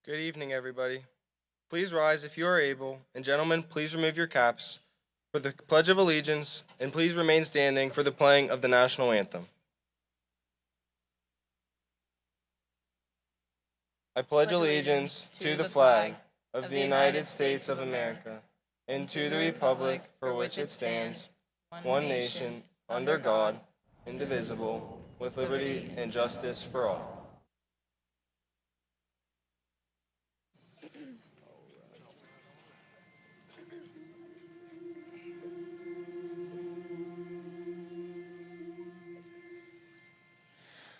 Good evening, everybody. Please rise if you are able, and gentlemen, please remove your caps for the Pledge of Allegiance, and please remain standing for the playing of the national anthem. I pledge allegiance to the flag of the United States of America and to the republic for which it stands, one nation, under God, indivisible, with liberty and justice for all.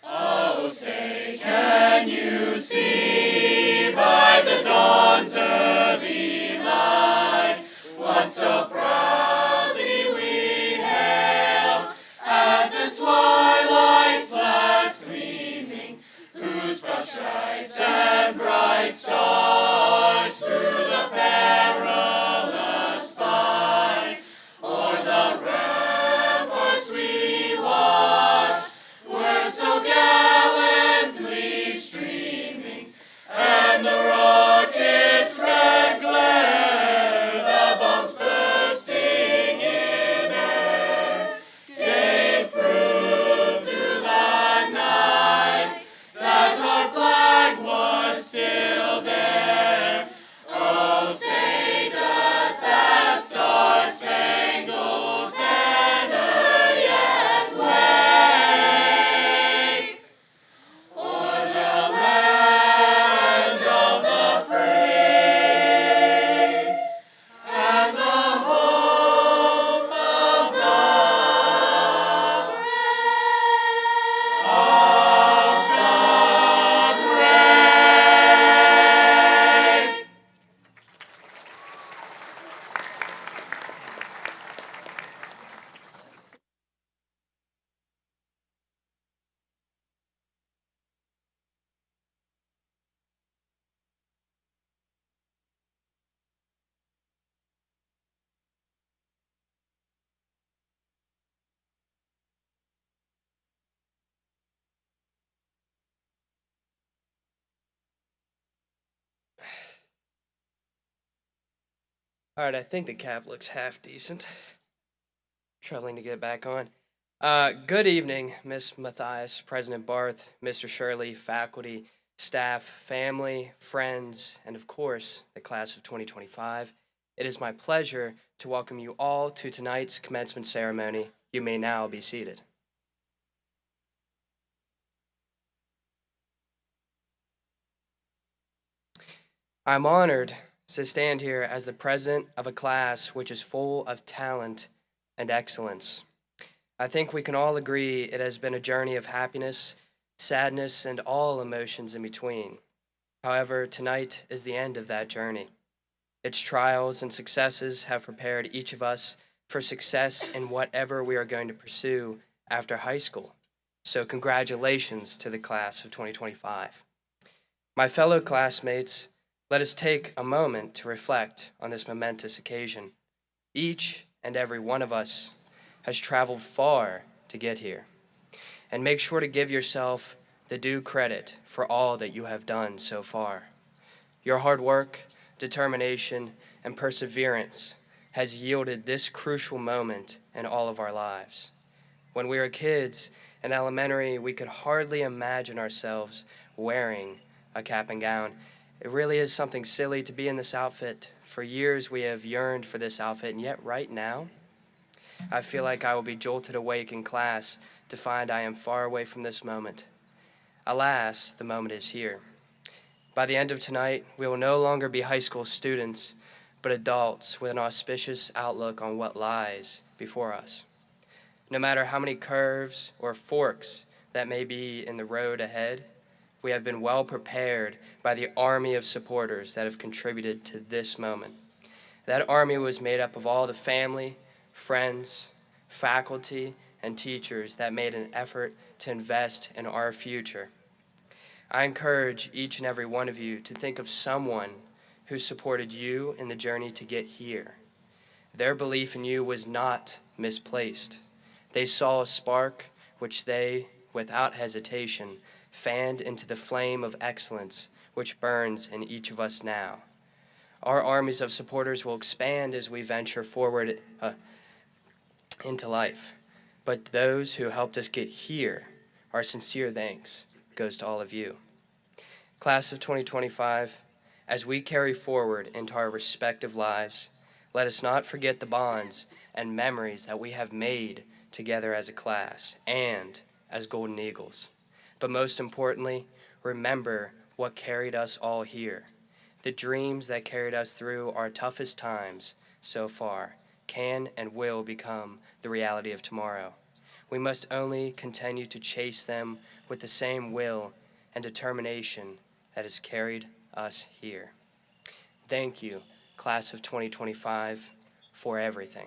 Oh, say, can you see by the dawn's early light what so proudly we hail at the twilight's last gleaming, whose broad stripes and bright stars through the perilous fight o'er the ramparts we watched were so gallantly streaming, and the rocket's red glare, the bombs bursting in air, gave proof through the night that our flag was still there. Oh, say does that star-spangled banner yet wave o'er the land of the free and the home of the brave. All right, I think the cap looks half decent. Troubling to get it back on. Good evening, Miss Matthias, President Barth, Mr. Shirley, faculty, staff, family, friends, and of course, the class of 2025. It is my pleasure to welcome you all to tonight's commencement ceremony. You may now be seated. I'm honored to stand here as the president of a class which is full of talent and excellence. I think we can all agree it has been a journey of happiness, sadness, and all emotions in between. However, tonight is the end of that journey. Its trials and successes have prepared each of us for success in whatever we are going to pursue after high school. So congratulations to the class of 2025. My fellow classmates, let us take a moment to reflect on this momentous occasion. Each and every one of us has traveled far to get here. And make sure to give yourself the due credit for all that you have done so far. Your hard work, determination, and perseverance has yielded this crucial moment in all of our lives. When we were kids in elementary, we could hardly imagine ourselves wearing a cap and gown. It really is something silly to be in this outfit. For years we have yearned for this outfit, and yet right now, I feel like I will be jolted awake in class to find I am far away from this moment. Alas, the moment is here. By the end of tonight, we will no longer be high school students, but adults with an auspicious outlook on what lies before us. No matter how many curves or forks that may be in the road ahead, we have been well prepared by the army of supporters that have contributed to this moment. That army was made up of all the family, friends, faculty, and teachers that made an effort to invest in our future. I encourage each and every one of you to think of someone who supported you in the journey to get here. Their belief in you was not misplaced. They saw a spark which they, without hesitation, fanned into the flame of excellence which burns in each of us now. Our armies of supporters will expand as we venture forward into life. But those who helped us get here, our sincere thanks goes to all of you. Class of 2025, as we carry forward into our respective lives, let us not forget the bonds and memories that we have made together as a class and as Golden Eagles. But most importantly, remember what carried us all here. The dreams that carried us through our toughest times so far can and will become the reality of tomorrow. We must only continue to chase them with the same will and determination that has carried us here. Thank you, Class of 2025, for everything.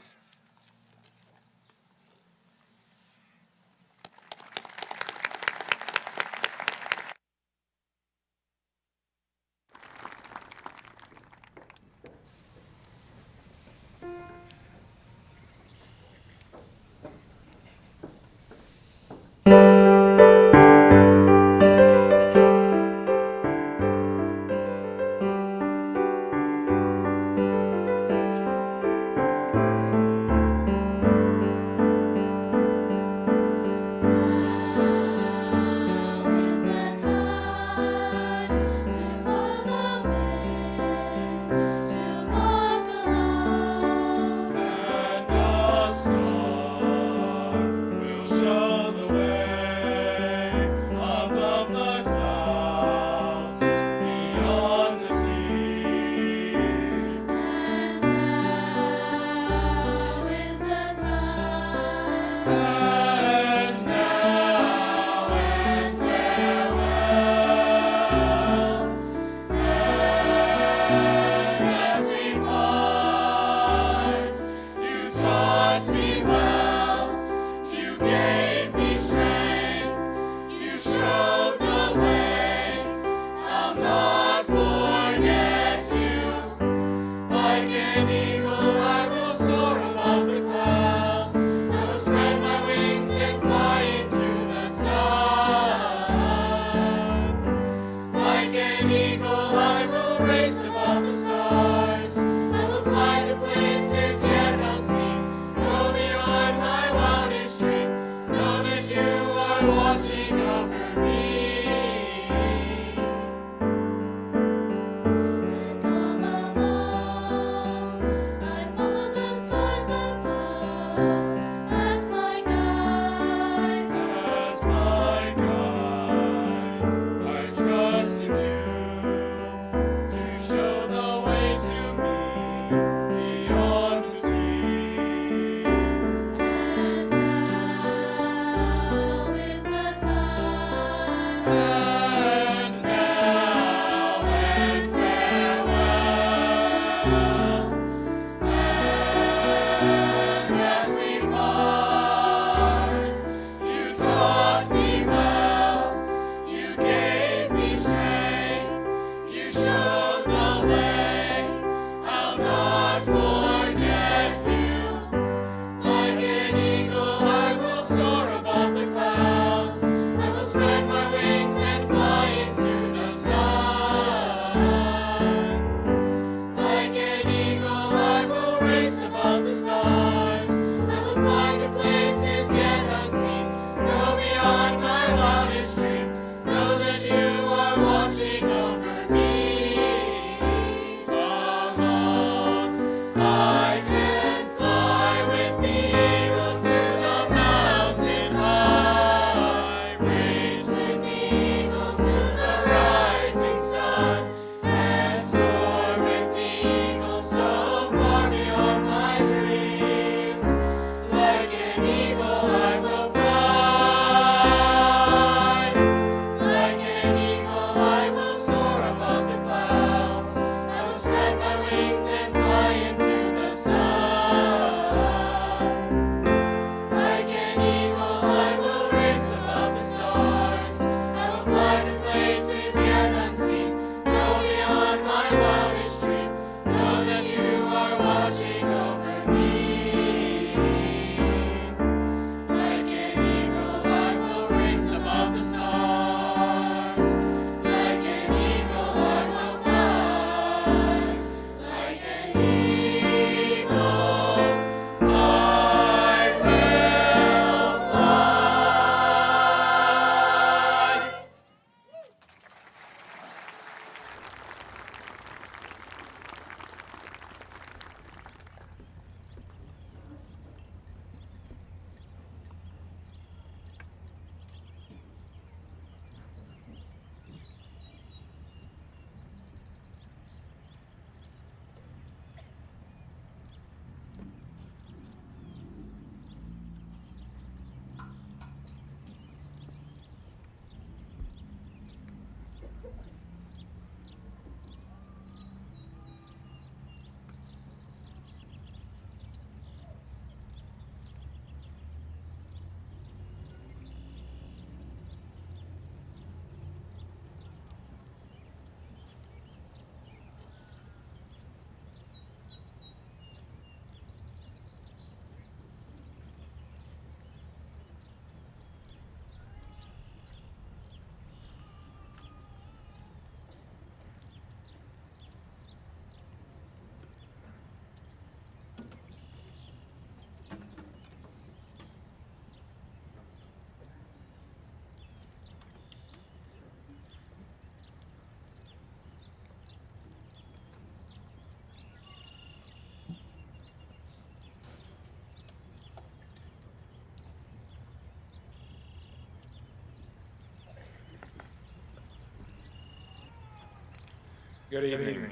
Good evening.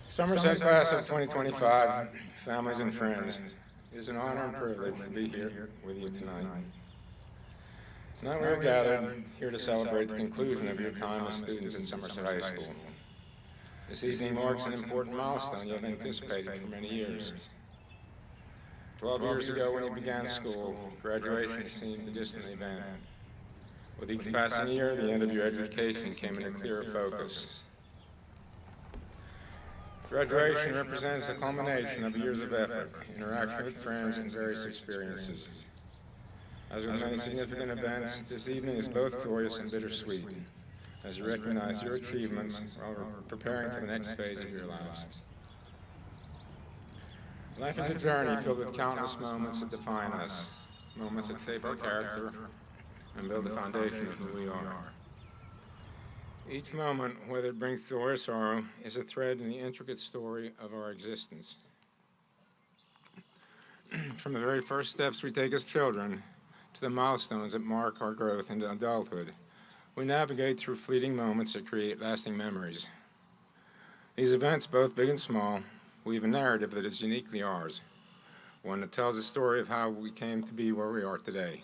Somerset Class of 2025, families and friends, it is an honor and privilege to be here with you tonight. Tonight we are gathered here to celebrate the conclusion of your time as students at Somerset High School. This evening marks an important milestone you have anticipated for many years. 12 years ago when you began school, graduation seemed a distant event. With each passing year, the end of your education came into clearer focus. Graduation represents the culmination of years of effort, interaction with friends, and various experiences. As with many significant events, this evening is both joyous and bittersweet, as you recognize your achievements while preparing for the next phase of your lives. Life is a journey filled with countless moments that define us, moments that shape our character and build the foundation of who we are. Each moment, whether it brings joy or sorrow, is a thread in the intricate story of our existence. From the very first steps we take as children to the milestones that mark our growth into adulthood, we navigate through fleeting moments that create lasting memories. These events, both big and small, weave a narrative that is uniquely ours, one that tells the story of how we came to be where we are today.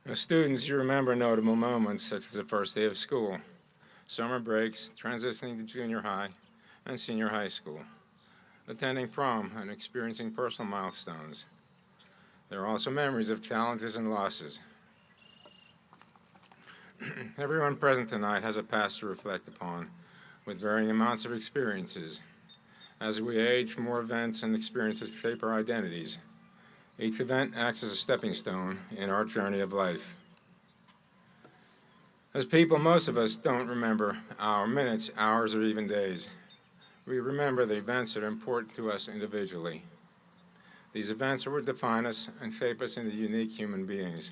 As students, you remember notable moments such as the first day of school, summer breaks, transitioning to junior high and senior high school, attending prom and experiencing personal milestones. There are also memories of challenges and losses. Everyone present tonight has a past to reflect upon, with varying amounts of experiences. As we age, more events and experiences shape our identities. Each event acts as a stepping stone in our journey of life. As people, most of us don't remember our minutes, hours, or even days. We remember the events that are important to us individually. These events are what define us and shape us into unique human beings.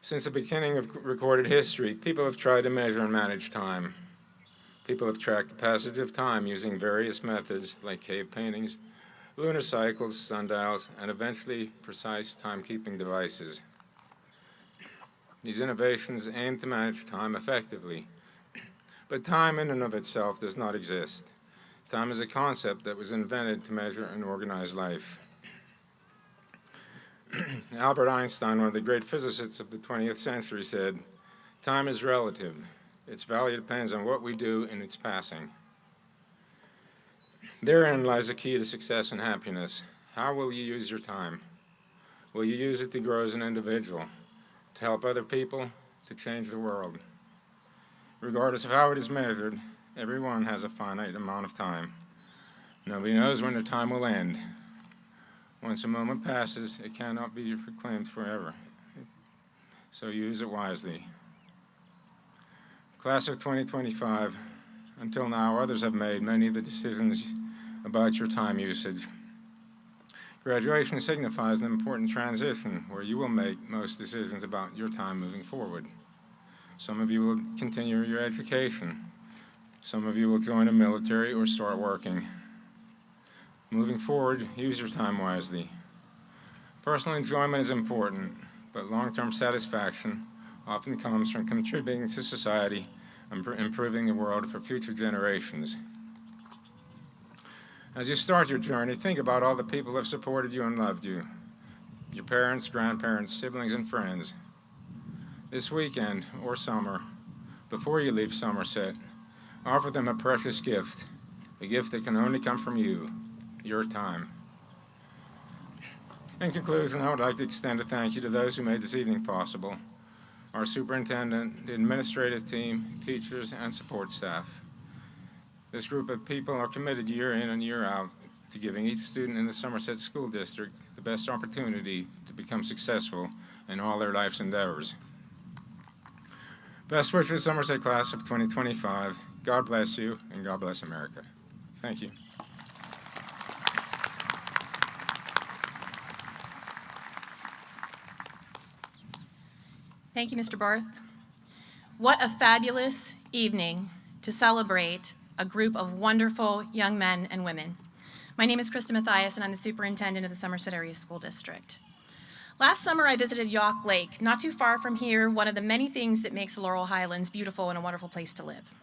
Since the beginning of recorded history, people have tried to measure and manage time. People have tracked the passage of time using various methods like cave paintings, lunar cycles, sundials, and eventually precise timekeeping devices. These innovations aim to manage time effectively, but time in and of itself does not exist. Time is a concept that was invented to measure and organize life. Albert Einstein, one of the great physicists of the 20th century, said, "Time is relative. Its value depends on what we do in its passing." Therein lies the key to success and happiness. How will you use your time? Will you use it to grow as an individual, to help other people, to change the world? Regardless of how it is measured, everyone has a finite amount of time. Nobody knows when their time will end. Once a moment passes, it cannot be reclaimed forever. So use it wisely. Class of 2025, until now, others have made many of the decisions about your time usage. Graduation signifies an important transition where you will make most decisions about your time moving forward. Some of you will continue your education. Some of you will join the military or start working. Moving forward, use your time wisely. Personal enjoyment is important, but long-term satisfaction often comes from contributing to society and improving the world for future generations. As you start your journey, think about all the people who have supported you and loved you, your parents, grandparents, siblings, and friends. This weekend or summer, before you leave Somerset, offer them a precious gift, a gift that can only come from you, your time. In conclusion, I would like to extend a thank you to those who made this evening possible, our superintendent, the administrative team, teachers, and support staff. This group of people are committed year in and year out to giving each student in the Somerset School District the best opportunity to become successful in all their life's endeavors. Best wishes, Somerset Class of 2025. God bless you, and God bless America. Thank you. Thank you, Mr. Barth. What a fabulous evening to celebrate a group of wonderful young men and women. My name is Krista Mathias, and I'm the superintendent of the Somerset Area School District. Last summer, I visited Yawk Lake, not too far from here, one of the many things that makes the Laurel Highlands beautiful and a wonderful place to live.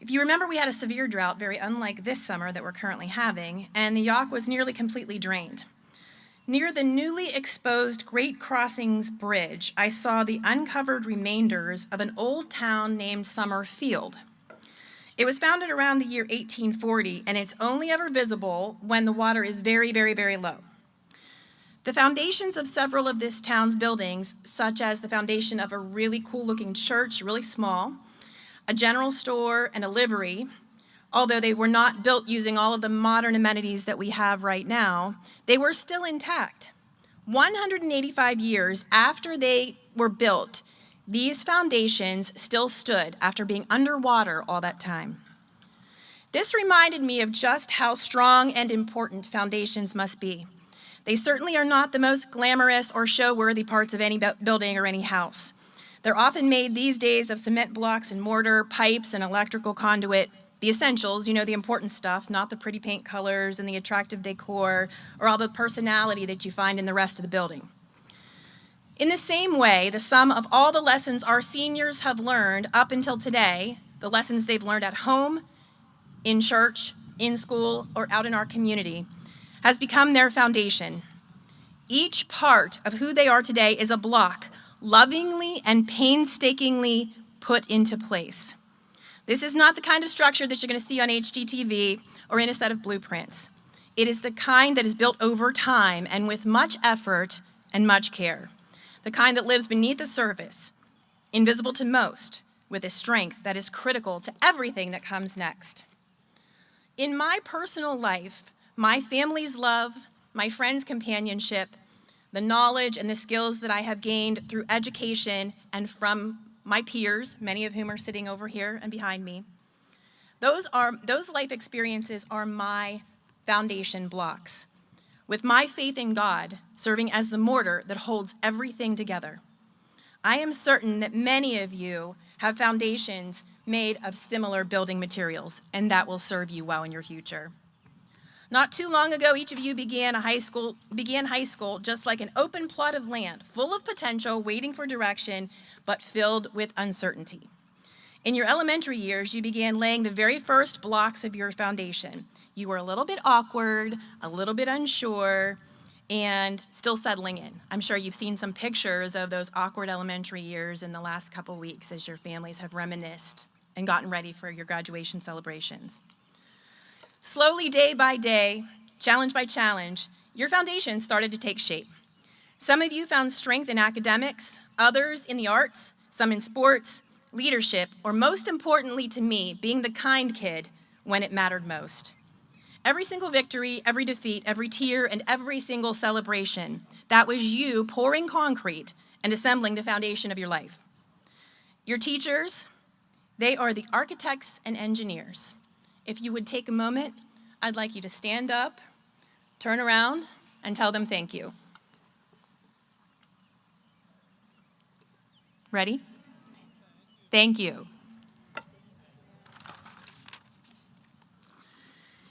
If you remember, we had a severe drought, very unlike this summer that we're currently having, and the Yawk was nearly completely drained. Near the newly exposed Great Crossings Bridge, I saw the uncovered remainders of an old town named Summerfield. It was founded around the year 1840, and it's only ever visible when the water is very, very, very low. The foundations of several of this town's buildings, such as the foundation of a really cool-looking church, really small, a general store, and a livery, although they were not built using all of the modern amenities that we have right now, they were still intact. 185 years after they were built, these foundations still stood after being underwater all that time. This reminded me of just how strong and important foundations must be. They certainly are not the most glamorous or show-worthy parts of any building or any house. They're often made these days of cement blocks and mortar, pipes and electrical conduit, the essentials, you know, the important stuff, not the pretty paint colors and the attractive decor or all the personality that you find in the rest of the building. In the same way, the sum of all the lessons our seniors have learned up until today, the lessons they've learned at home, in church, in school, or out in our community, has become their foundation. Each part of who they are today is a block, lovingly and painstakingly put into place. This is not the kind of structure that you're going to see on HGTV or in a set of blueprints. It is the kind that is built over time and with much effort and much care. The kind that lives beneath the surface, invisible to most, with a strength that is critical to everything that comes next. In my personal life, my family's love, my friends' companionship, the knowledge and the skills that I have gained through education and from my peers, many of whom are sitting over here and behind me, those life experiences are my foundation blocks, with my faith in God serving as the mortar that holds everything together. I am certain that many of you have foundations made of similar building materials, and that will serve you well in your future. Not too long ago, each of you began high school just like an open plot of land, full of potential, waiting for direction, but filled with uncertainty. In your elementary years, you began laying the very first blocks of your foundation. You were a little bit awkward, a little bit unsure, and still settling in. I'm sure you've seen some pictures of those awkward elementary years in the last couple weeks as your families have reminisced and gotten ready for your graduation celebrations. Slowly, day by day, challenge by challenge, your foundation started to take shape. Some of you found strength in academics, others in the arts, some in sports, leadership, or most importantly to me, being the kind kid when it mattered most. Every single victory, every defeat, every tear, and every single celebration, that was you pouring concrete and assembling the foundation of your life. Your teachers, they are the architects and engineers. If you would take a moment, I'd like you to stand up, turn around, and tell them thank you. Ready? Thank you.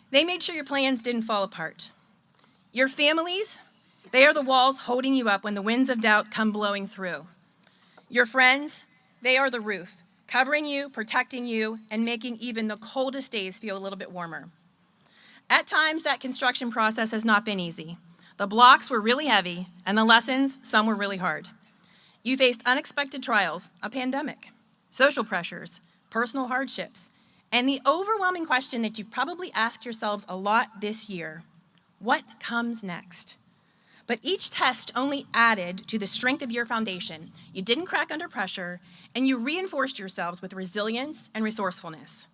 They made sure your plans didn't fall apart. Your families, they are the walls holding you up when the winds of doubt come blowing through. Your friends, they are the roof, covering you, protecting you, and making even the coldest days feel a little bit warmer. At times, that construction process has not been easy. The blocks were really heavy, and the lessons, some were really hard. You faced unexpected trials, a pandemic, social pressures, personal hardships, and the overwhelming question that you've probably asked yourselves a lot this year, what comes next? But each test only added to the strength of your foundation. You didn't crack under pressure, and you reinforced yourselves with resilience and resourcefulness.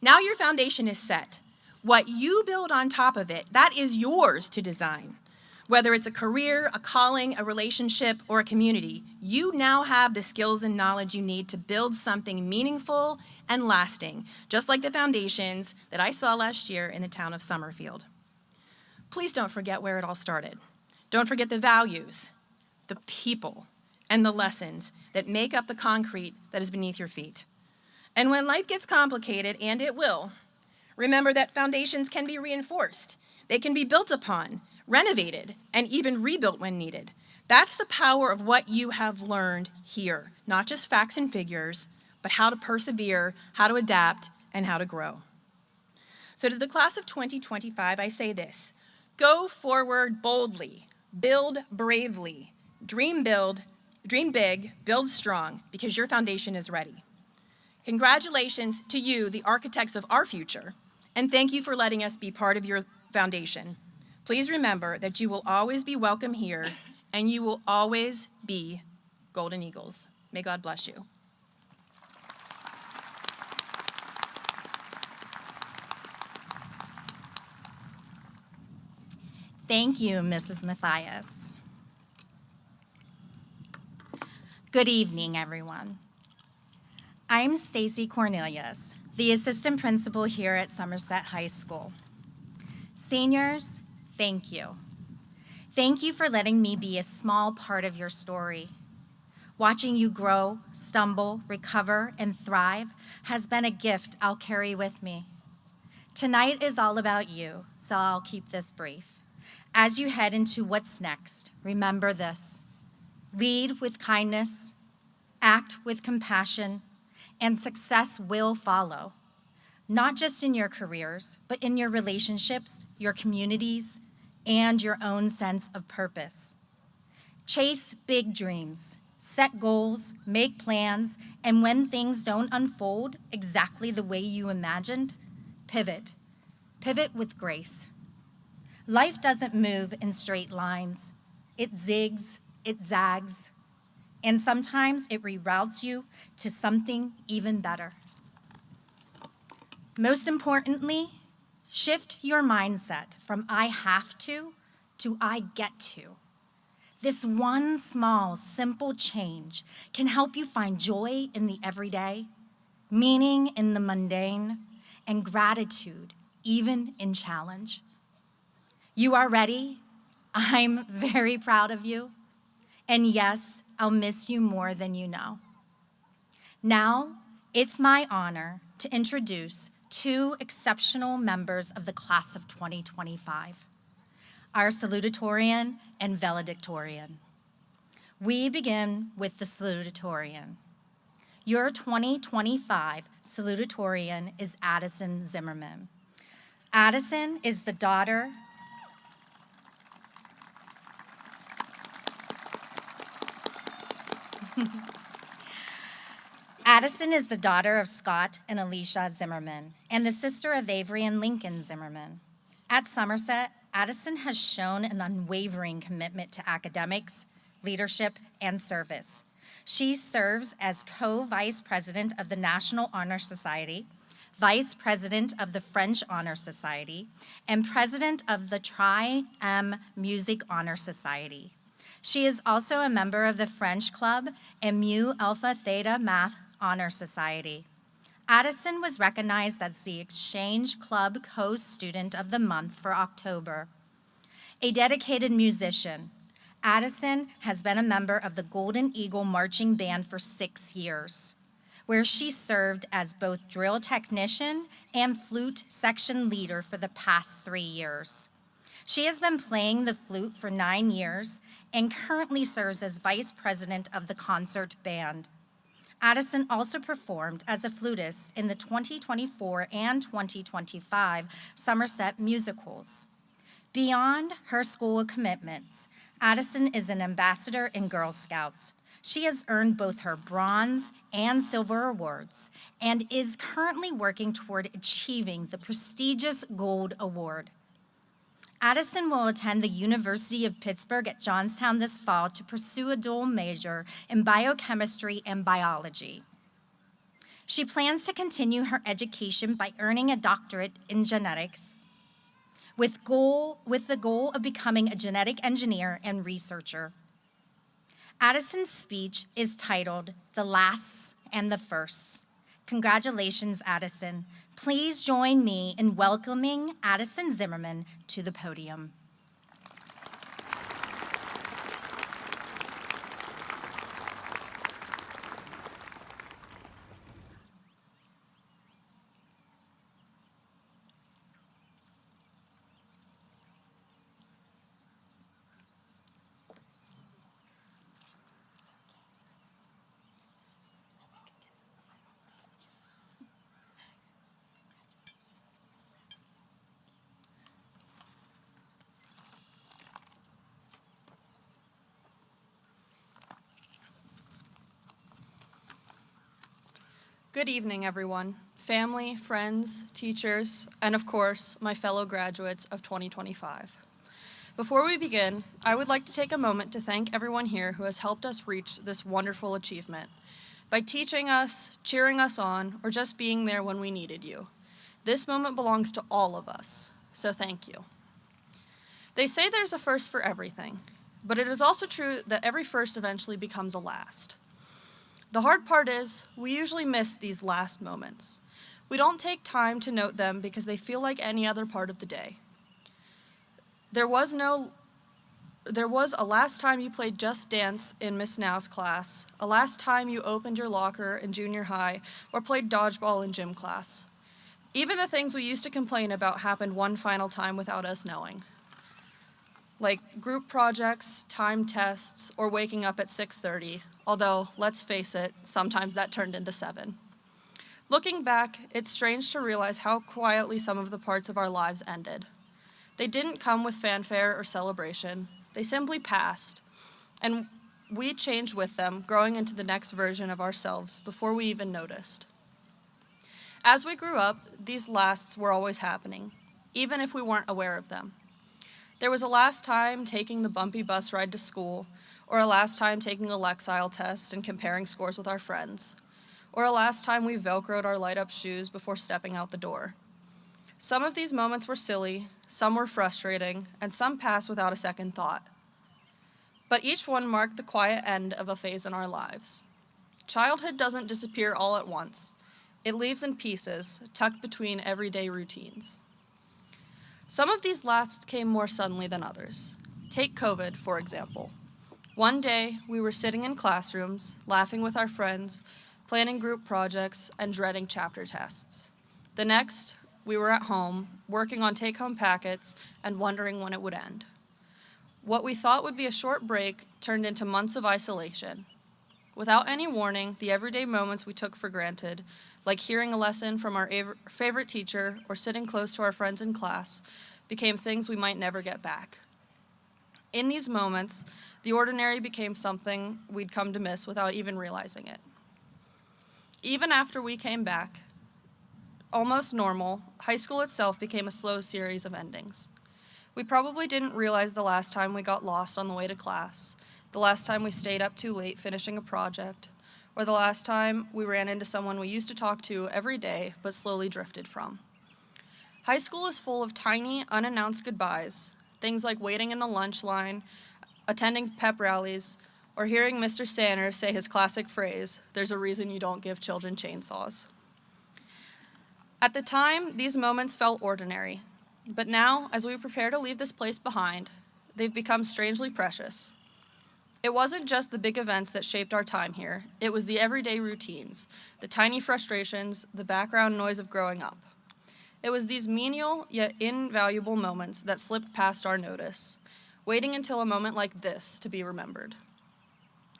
Now your foundation is set. What you build on top of it, that is yours to design. Whether it's a career, a calling, a relationship, or a community, you now have the skills and knowledge you need to build something meaningful and lasting, just like the foundations that I saw last year in the town of Summerfield. Please don't forget where it all started. Don't forget the values, the people, and the lessons that make up the concrete that is beneath your feet. And when life gets complicated, and it will, remember that foundations can be reinforced. They can be built upon, renovated, and even rebuilt when needed. That's the power of what you have learned here, not just facts and figures, but how to persevere, how to adapt, and how to grow. So to the class of 2025, I say this: go forward boldly, build bravely, dream big, build strong, because your foundation is ready. Congratulations to you, the architects of our future, and thank you for letting us be part of your foundation. Please remember that you will always be welcome here, and you will always be Golden Eagles. May God bless you. Thank you, Mrs. Mathias. Good evening, everyone. I'm Stacy Cornelius, the assistant principal here at Somerset High School. Seniors, thank you. Thank you for letting me be a small part of your story. Watching you grow, stumble, recover, and thrive has been a gift I'll carry with me. Tonight is all about you, so I'll keep this brief. As you head into what's next, remember this: lead with kindness, act with compassion, and success will follow, not just in your careers, but in your relationships, your communities, and your own sense of purpose. Chase big dreams, set goals, make plans, and when things don't unfold exactly the way you imagined, pivot. Pivot with grace. Life doesn't move in straight lines. It zigs, it zags, and sometimes it reroutes you to something even better. Most importantly, shift your mindset from I have to I get to. This one small, simple change can help you find joy in the everyday, meaning in the mundane, and gratitude even in challenge. You are ready. I'm very proud of you. And yes, I'll miss you more than you know. Now, it's my honor to introduce two exceptional members of the class of 2025, our Salutatorian and Valedictorian. We begin with the Salutatorian. Your 2025 Salutatorian is Addison Zimmerman. Addison is the daughter Addison is the daughter of Scott and Alicia Zimmerman and the sister of Avery and Lincoln Zimmerman. At Somerset, Addison has shown an unwavering commitment to academics, leadership, and service. She serves as co-vice president of the National Honor Society, vice president of the French Honor Society, and president of the Tri-M Music Honor Society. She is also a member of the French Club and Mu Alpha Theta Math Honor Society. Addison was recognized as the Exchange Club Co-Student of the Month for October. A dedicated musician, Addison has been a member of the Golden Eagle Marching Band for 6 years, where she served as both drill technician and flute section leader for the past 3 years. She has been playing the flute for 9 years and currently serves as vice president of the concert band. Addison also performed as a flutist in the 2024 and 2025 Somerset musicals. Beyond her school commitments, Addison is an ambassador in Girl Scouts. She has earned both her bronze and silver awards and is currently working toward achieving the prestigious Gold Award. Addison will attend the University of Pittsburgh at Johnstown this fall to pursue a dual major in biochemistry and biology. She plans to continue her education by earning a doctorate in genetics with the goal of becoming a genetic engineer and researcher. Addison's speech is titled "The Lasts and the Firsts." Congratulations, Addison. Please join me in welcoming Addison Zimmerman to the podium. Good evening, everyone. Family, friends, teachers, and of course, my fellow graduates of 2025. Before we begin, I would like to take a moment to thank everyone here who has helped us reach this wonderful achievement by teaching us, cheering us on, or just being there when we needed you. This moment belongs to all of us, so thank you. They say there's a first for everything, but it is also true that every first eventually becomes a last. The hard part is, we usually miss these last moments. We don't take time to note them because they feel like any other part of the day. There was a last time you played Just Dance in Miss Now's class, a last time you opened your locker in junior high, or played dodgeball in gym class. Even the things we used to complain about happened one final time without us knowing. Like group projects, timed tests, or waking up at 6:30, although, let's face it, sometimes that turned into 7. Looking back, it's strange to realize how quietly some of the parts of our lives ended. They didn't come with fanfare or celebration. They simply passed, and we changed with them, growing into the next version of ourselves before we even noticed. As we grew up, these lasts were always happening, even if we weren't aware of them. There was a last time taking the bumpy bus ride to school, or a last time taking a Lexile test and comparing scores with our friends, or a last time we Velcroed our light-up shoes before stepping out the door. Some of these moments were silly, some were frustrating, and some passed without a second thought. But each one marked the quiet end of a phase in our lives. Childhood doesn't disappear all at once. It leaves in pieces, tucked between everyday routines. Some of these lasts came more suddenly than others. Take COVID, for example. One day, we were sitting in classrooms, laughing with our friends, planning group projects, and dreading chapter tests. The next, we were at home, working on take-home packets and wondering when it would end. What we thought would be a short break turned into months of isolation. Without any warning, the everyday moments we took for granted, like hearing a lesson from our favorite teacher or sitting close to our friends in class, became things we might never get back. In these moments, the ordinary became something we'd come to miss without even realizing it. Even after we came back, almost normal, high school itself became a slow series of endings. We probably didn't realize the last time we got lost on the way to class, the last time we stayed up too late finishing a project, or the last time we ran into someone we used to talk to every day but slowly drifted from. High school is full of tiny, unannounced goodbyes, things like waiting in the lunch line, attending pep rallies, or hearing Mr. Sanders say his classic phrase, "There's a reason you don't give children chainsaws." At the time, these moments felt ordinary, but now, as we prepare to leave this place behind, they've become strangely precious. It wasn't just the big events that shaped our time here, it was the everyday routines, the tiny frustrations, the background noise of growing up. It was these menial yet invaluable moments that slipped past our notice, waiting until a moment like this to be remembered.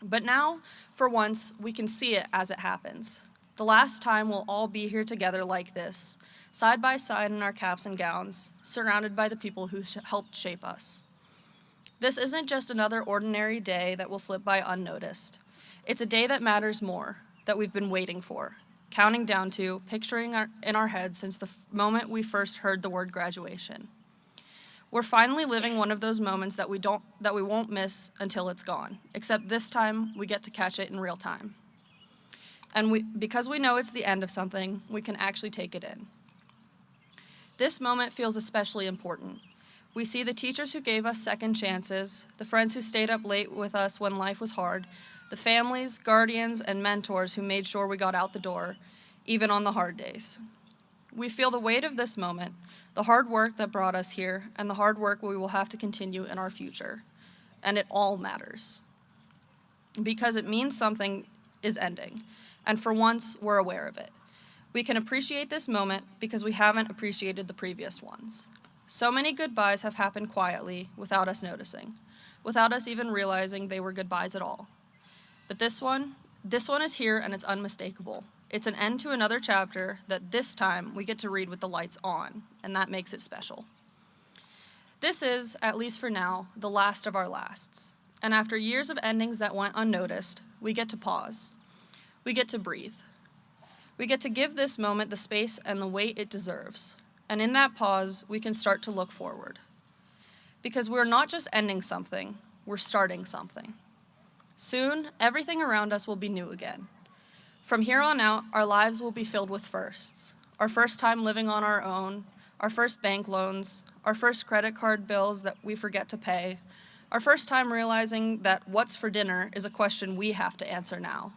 But now, for once, we can see it as it happens. The last time we'll all be here together like this, side by side in our caps and gowns, surrounded by the people who helped shape us. This isn't just another ordinary day that will slip by unnoticed. It's a day that matters more, that we've been waiting for, counting down to, picturing in our heads since the moment we first heard the word graduation. We're finally living one of those moments that we won't miss until it's gone, except this time we get to catch it in real time. And because we know it's the end of something, we can actually take it in. This moment feels especially important. We see the teachers who gave us second chances, the friends who stayed up late with us when life was hard, the families, guardians, and mentors who made sure we got out the door, even on the hard days. We feel the weight of this moment, the hard work that brought us here, and the hard work we will have to continue in our future. And it all matters. Because it means something is ending, and for once, we're aware of it. We can appreciate this moment because we haven't appreciated the previous ones. So many goodbyes have happened quietly without us noticing, without us even realizing they were goodbyes at all. But this one is here and it's unmistakable. It's an end to another chapter that this time we get to read with the lights on, and that makes it special. This is, at least for now, the last of our lasts. And after years of endings that went unnoticed, we get to pause. We get to breathe. We get to give this moment the space and the weight it deserves. And in that pause, we can start to look forward. Because we're not just ending something, we're starting something. Soon, everything around us will be new again. From here on out, our lives will be filled with firsts. Our first time living on our own, our first bank loans, our first credit card bills that we forget to pay, our first time realizing that what's for dinner is a question we have to answer now.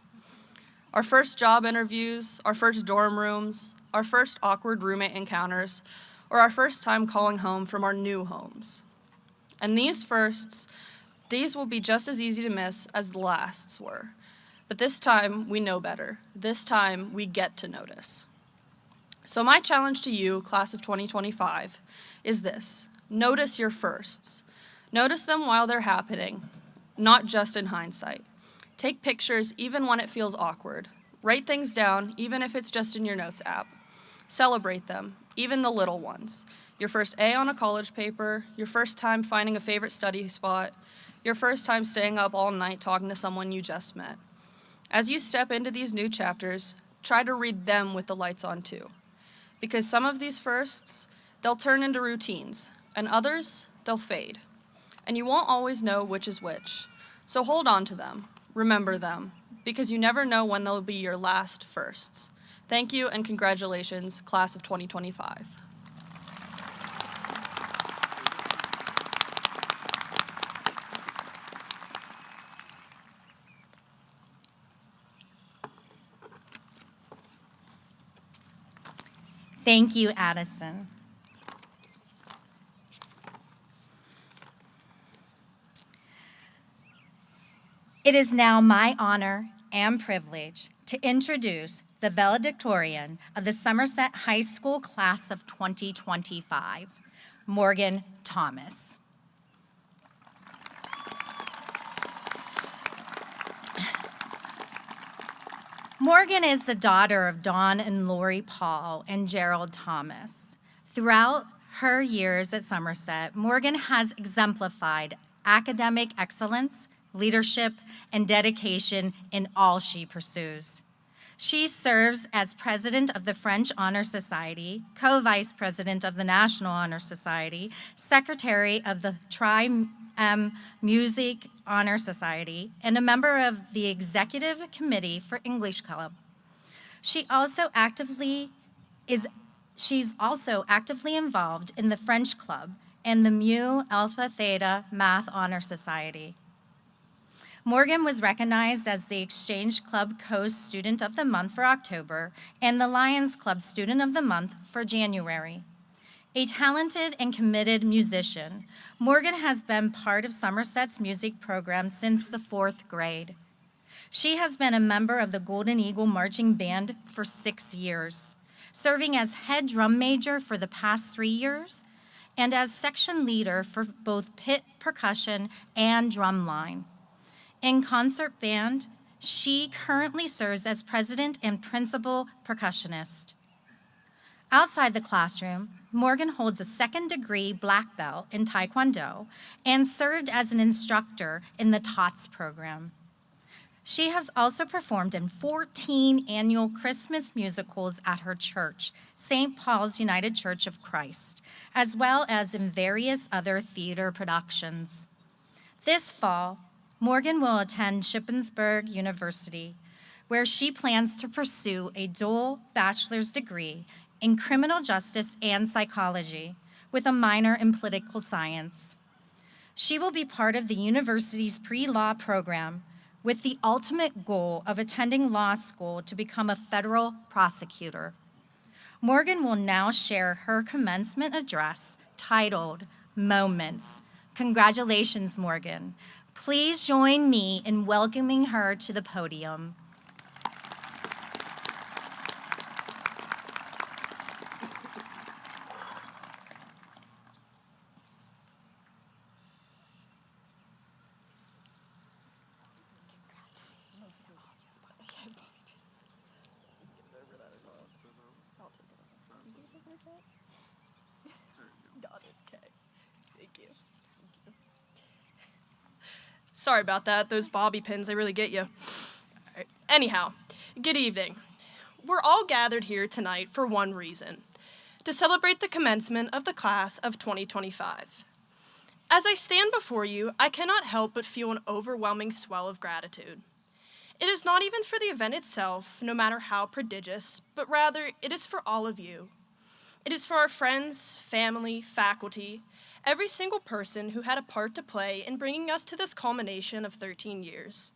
Our first job interviews, our first dorm rooms, our first awkward roommate encounters, or our first time calling home from our new homes. And these firsts, these will be just as easy to miss as the lasts were. But this time, we know better. This time, we get to notice. So my challenge to you, class of 2025, is this: notice your firsts. Notice them while they're happening, not just in hindsight. Take pictures even when it feels awkward. Write things down, even if it's just in your notes app. Celebrate them, even the little ones. Your first A on a college paper, your first time finding a favorite study spot, your first time staying up all night talking to someone you just met. As you step into these new chapters, try to read them with the lights on too. Because some of these firsts, they'll turn into routines, and others, they'll fade. And you won't always know which is which. So hold on to them, remember them, because you never know when they'll be your last firsts. Thank you and congratulations, class of 2025. Thank you, Addison. It is now my honor and privilege to introduce the valedictorian of the Somerset High School class of 2025, Morgan Thomas. Morgan is the daughter of Dawn and Lori Paul and Gerald Thomas. Throughout her years at Somerset, Morgan has exemplified academic excellence, leadership, and dedication in all she pursues. She serves as president of the French Honor Society, co-vice president of the National Honor Society, secretary of the Music Honor Society, and a member of the Executive Committee for English Club. She's also actively involved in the French Club and the Mu Alpha Theta Math Honor Society. Morgan was recognized as the Exchange Club Co-Student of the Month for October and the Lions Club Student of the Month for January. A talented and committed musician, Morgan has been part of Somerset's music program since the 4th grade. She has been a member of the Golden Eagle Marching Band for 6 years, serving as head drum major for the past 3 years, and as section leader for both pit percussion and drumline. In concert band, she currently serves as president and principal percussionist. Outside the classroom, Morgan holds a 2nd-degree black belt in Taekwondo and served as an instructor in the TOTS program. She has also performed in 14 annual Christmas musicals at her church, St. Paul's United Church of Christ, as well as in various other theater productions. This fall, Morgan will attend Shippensburg University, where she plans to pursue a dual bachelor's degree in criminal justice and psychology with a minor in political science. She will be part of the university's pre-law program with the ultimate goal of attending law school to become a federal prosecutor. Morgan will now share her commencement address titled Moments. Congratulations, Morgan. Please join me in welcoming her to the podium. Sorry about that. Those bobby pins, they really get you. All right. Anyhow, good evening. We're all gathered here tonight for one reason: to celebrate the commencement of the class of 2025. As I stand before you, I cannot help but feel an overwhelming swell of gratitude. It is not even for the event itself, no matter how prodigious, but rather it is for all of you. It is for our friends, family, faculty, every single person who had a part to play in bringing us to this culmination of 13 years.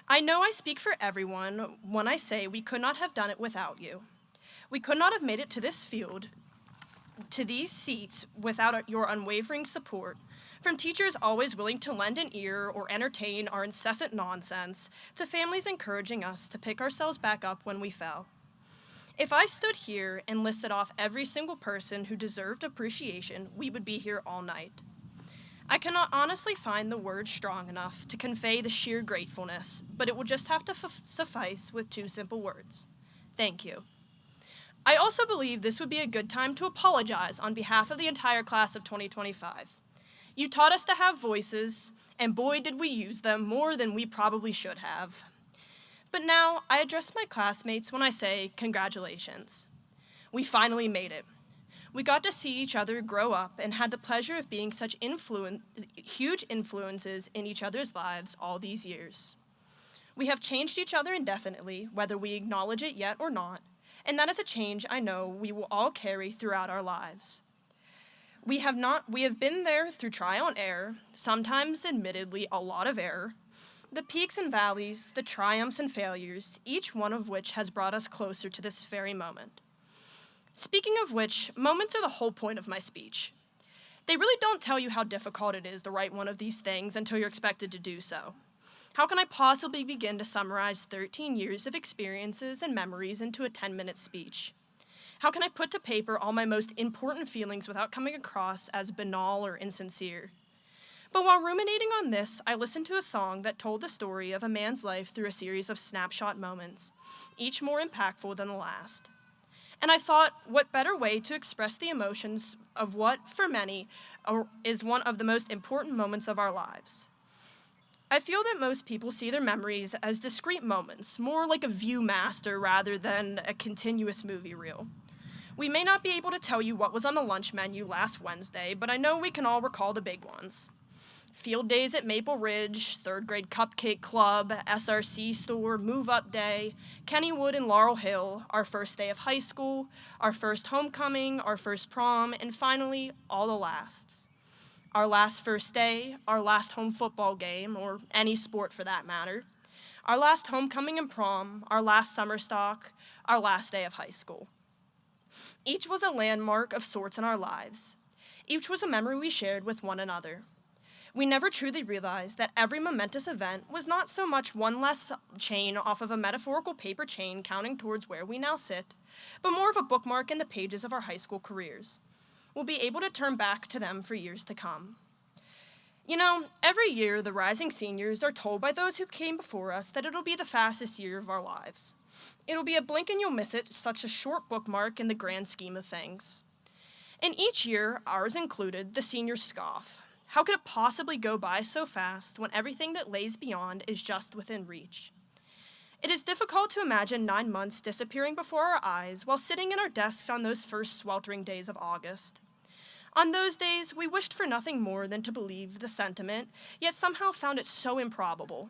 I know I speak for everyone when I say we could not have done it without you. We could not have made it to this field, to these seats, without your unwavering support, from teachers always willing to lend an ear or entertain our incessant nonsense, to families encouraging us to pick ourselves back up when we fell. If I stood here and listed off every single person who deserved appreciation, we would be here all night. I cannot honestly find the words strong enough to convey the sheer gratefulness, but it will just have to suffice with two simple words: thank you. I also believe this would be a good time to apologize on behalf of the entire class of 2025. You taught us to have voices, and boy did we use them more than we probably should have. But now I address my classmates when I say congratulations. We finally made it. We got to see each other grow up and had the pleasure of being such huge influences in each other's lives all these years. We have changed each other indefinitely, whether we acknowledge it yet or not, and that is a change I know we will all carry throughout our lives. We have been there through trial and error, sometimes admittedly a lot of error, the peaks and valleys, the triumphs and failures, each one of which has brought us closer to this very moment. Speaking of which, moments are the whole point of my speech. They really don't tell you how difficult it is to write one of these things until you're expected to do so. How can I possibly begin to summarize 13 years of experiences and memories into a 10-minute speech? How can I put to paper all my most important feelings without coming across as banal or insincere? But while ruminating on this, I listened to a song that told the story of a man's life through a series of snapshot moments, each more impactful than the last. And I thought, what better way to express the emotions of what, for many, is one of the most important moments of our lives. I feel that most people see their memories as discrete moments, more like a Viewmaster rather than a continuous movie reel. We may not be able to tell you what was on the lunch menu last Wednesday, but I know we can all recall the big ones. Field days at Maple Ridge, third grade cupcake club, SRC store, move-up day, Kennywood and Laurel Hill, our first day of high school, our first homecoming, our first prom, and finally, all the lasts. Our last first day, our last home football game, or any sport for that matter, our last homecoming and prom, our last summer stock, our last day of high school. Each was a landmark of sorts in our lives. Each was a memory we shared with one another. We never truly realized that every momentous event was not so much one less chain off of a metaphorical paper chain counting towards where we now sit, but more of a bookmark in the pages of our high school careers. We'll be able to turn back to them for years to come. You know, every year the rising seniors are told by those who came before us that it'll be the fastest year of our lives. It'll be a blink and you'll miss it, such a short bookmark in the grand scheme of things. And each year, ours included, the seniors scoff. How could it possibly go by so fast when everything that lays beyond is just within reach? It is difficult to imagine 9 months disappearing before our eyes while sitting in our desks on those first sweltering days of August. On those days, we wished for nothing more than to believe the sentiment, yet somehow found it so improbable.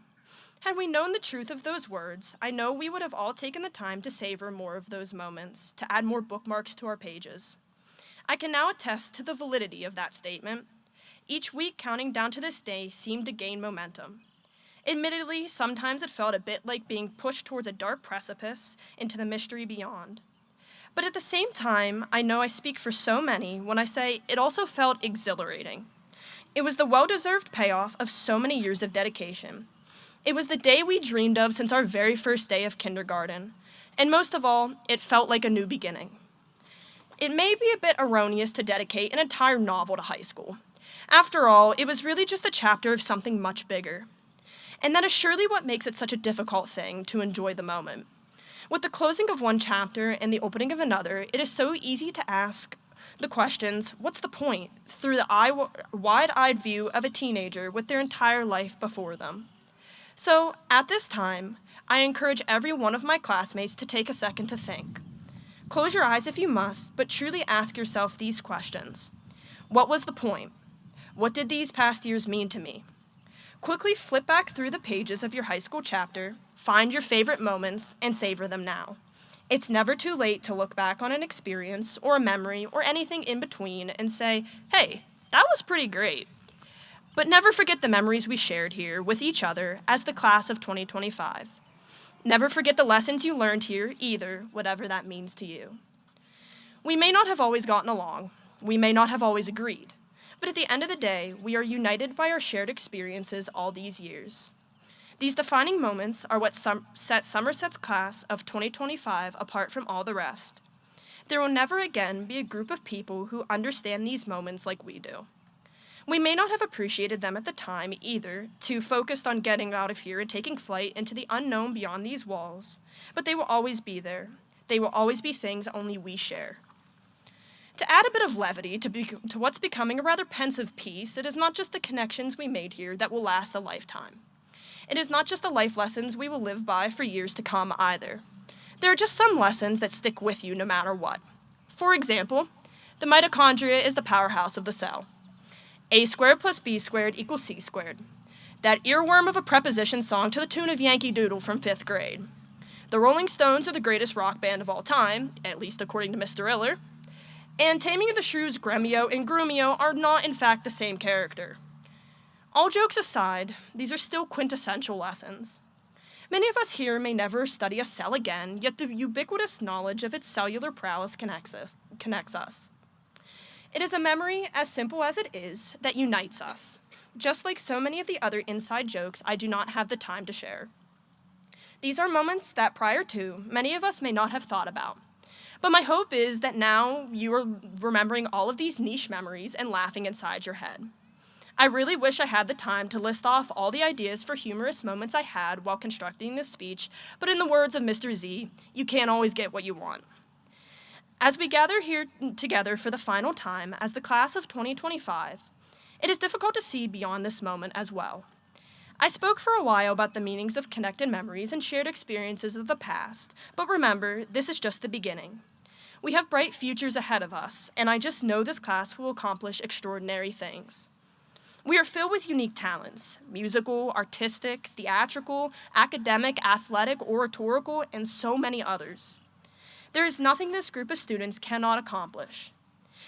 Had we known the truth of those words, I know we would have all taken the time to savor more of those moments, to add more bookmarks to our pages. I can now attest to the validity of that statement. Each week counting down to this day seemed to gain momentum. Admittedly, sometimes it felt a bit like being pushed towards a dark precipice into the mystery beyond. But at the same time, I know I speak for so many when I say it also felt exhilarating. It was the well-deserved payoff of so many years of dedication. It was the day we dreamed of since our very first day of kindergarten. And most of all, it felt like a new beginning. It may be a bit erroneous to dedicate an entire novel to high school. After all, it was really just a chapter of something much bigger. And that is surely what makes it such a difficult thing to enjoy the moment. With the closing of one chapter and the opening of another, it is so easy to ask the questions, what's the point, through the wide-eyed view of a teenager with their entire life before them. So, at this time, I encourage every one of my classmates to take a second to think. Close your eyes if you must, but truly ask yourself these questions. What was the point? What did these past years mean to me? Quickly flip back through the pages of your high school chapter, find your favorite moments, and savor them now. It's never too late to look back on an experience or a memory or anything in between and say, hey, that was pretty great. But never forget the memories we shared here with each other as the class of 2025. Never forget the lessons you learned here either, whatever that means to you. We may not have always gotten along. We may not have always agreed. But at the end of the day, we are united by our shared experiences all these years. These defining moments are what set Somerset's class of 2025 apart from all the rest. There will never again be a group of people who understand these moments like we do. We may not have appreciated them at the time either, too focused on getting out of here and taking flight into the unknown beyond these walls, but they will always be there. They will always be things only we share. To add a bit of levity to what's becoming a rather pensive piece, it is not just the connections we made here that will last a lifetime. It is not just the life lessons we will live by for years to come either. There are just some lessons that stick with you no matter what. For example, the mitochondria is the powerhouse of the cell. A squared plus B squared equals C squared. That earworm of a preposition song to the tune of Yankee Doodle from 5th grade. The Rolling Stones are the greatest rock band of all time, at least according to Mr. Iller. And Taming of the Shrews, Gremio, and Grumio are not in fact the same character. All jokes aside, these are still quintessential lessons. Many of us here may never study a cell again, yet the ubiquitous knowledge of its cellular prowess connects us. It is a memory, as simple as it is, that unites us, just like so many of the other inside jokes I do not have the time to share. These are moments that prior to, many of us may not have thought about. But my hope is that now you are remembering all of these niche memories and laughing inside your head. I really wish I had the time to list off all the ideas for humorous moments I had while constructing this speech, but in the words of Mr. Z, you can't always get what you want. As we gather here together for the final time as the class of 2025, it is difficult to see beyond this moment as well. I spoke for a while about the meanings of connected memories and shared experiences of the past, but remember, this is just the beginning. We have bright futures ahead of us, and I just know this class will accomplish extraordinary things. We are filled with unique talents: musical, artistic, theatrical, academic, athletic, oratorical, and so many others. There is nothing this group of students cannot accomplish.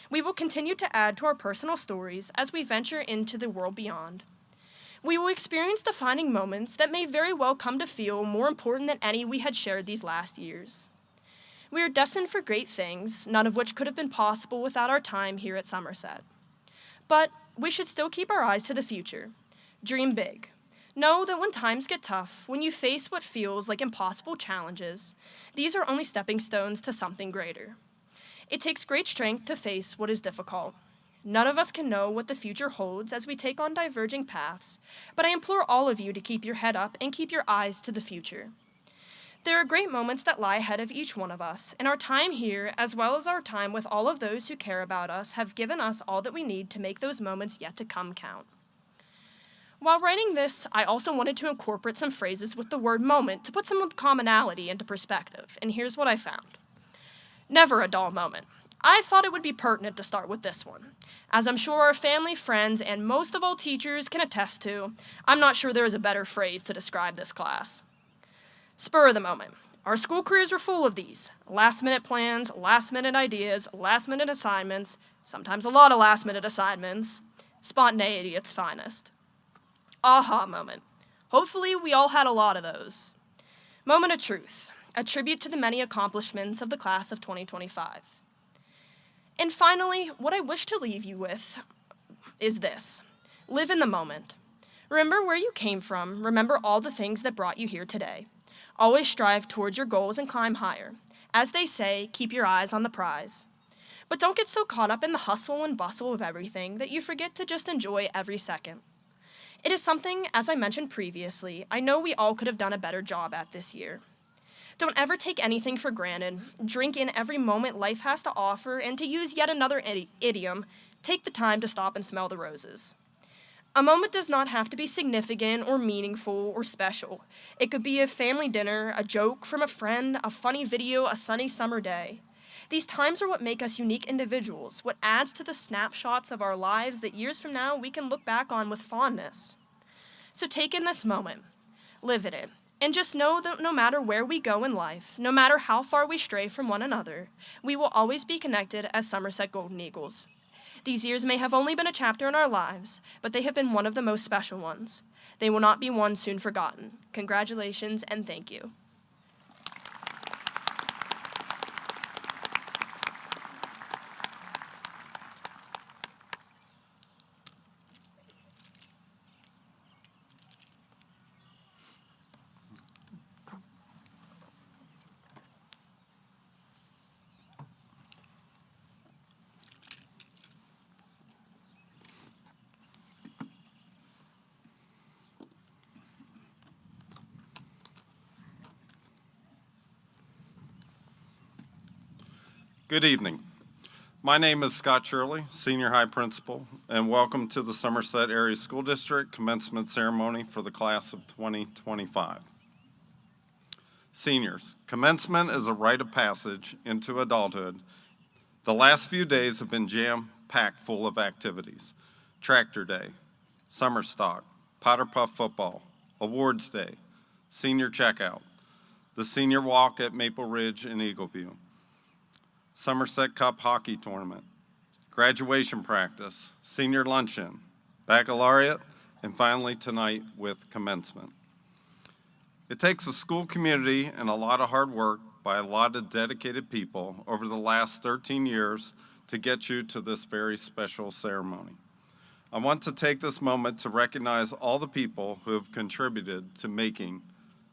We will continue to add to our personal stories as we venture into the world beyond. We will experience defining moments that may very well come to feel more important than any we had shared these last years. We are destined for great things, none of which could have been possible without our time here at Somerset. But we should still keep our eyes to the future. Dream big. Know that when times get tough, when you face what feels like impossible challenges, these are only stepping stones to something greater. It takes great strength to face what is difficult. None of us can know what the future holds as we take on diverging paths, but I implore all of you to keep your head up and keep your eyes to the future. There are great moments that lie ahead of each one of us, and our time here, as well as our time with all of those who care about us, have given us all that we need to make those moments yet to come count. While writing this, I also wanted to incorporate some phrases with the word moment to put some commonality into perspective, and here's what I found. Never a dull moment. I thought it would be pertinent to start with this one. As I'm sure our family, friends, and most of all teachers can attest to, I'm not sure there is a better phrase to describe this class. Spur of the moment. Our school careers were full of these. Last-minute plans, last-minute ideas, last-minute assignments, sometimes a lot of last-minute assignments. Spontaneity at its finest. Aha moment. Hopefully we all had a lot of those. Moment of truth. A tribute to the many accomplishments of the class of 2025. And finally, what I wish to leave you with is this. Live in the moment. Remember where you came from. Remember all the things that brought you here today. Always strive towards your goals and climb higher. As they say, keep your eyes on the prize. But don't get so caught up in the hustle and bustle of everything that you forget to just enjoy every second. It is something, as I mentioned previously, I know we all could have done a better job at this year. Don't ever take anything for granted. Drink in every moment life has to offer, and to use yet another idiom, take the time to stop and smell the roses. A moment does not have to be significant or meaningful or special. It could be a family dinner, a joke from a friend, a funny video, a sunny summer day. These times are what make us unique individuals, what adds to the snapshots of our lives that years from now we can look back on with fondness. So take in this moment, live in it, and just know that no matter where we go in life, no matter how far we stray from one another, we will always be connected as Somerset Golden Eagles. These years may have only been a chapter in our lives, but they have been one of the most special ones. They will not be one soon forgotten. Congratulations and thank you. Good evening. My name is Scott Shirley, Senior High Principal, and welcome to the Somerset Area School District Commencement Ceremony for the class of 2025. Seniors, commencement is a rite of passage into adulthood. The last few days have been jam-packed full of activities. Tractor Day, Summer Stock, Powder Puff Football, Awards Day, Senior Checkout, the Senior Walk at Maple Ridge and Eagleview, Somerset Cup Hockey Tournament, graduation practice, senior luncheon, baccalaureate, and finally tonight with commencement. It takes a school community and a lot of hard work by a lot of dedicated people over the last 13 years to get you to this very special ceremony. I want to take this moment to recognize all the people who have contributed to making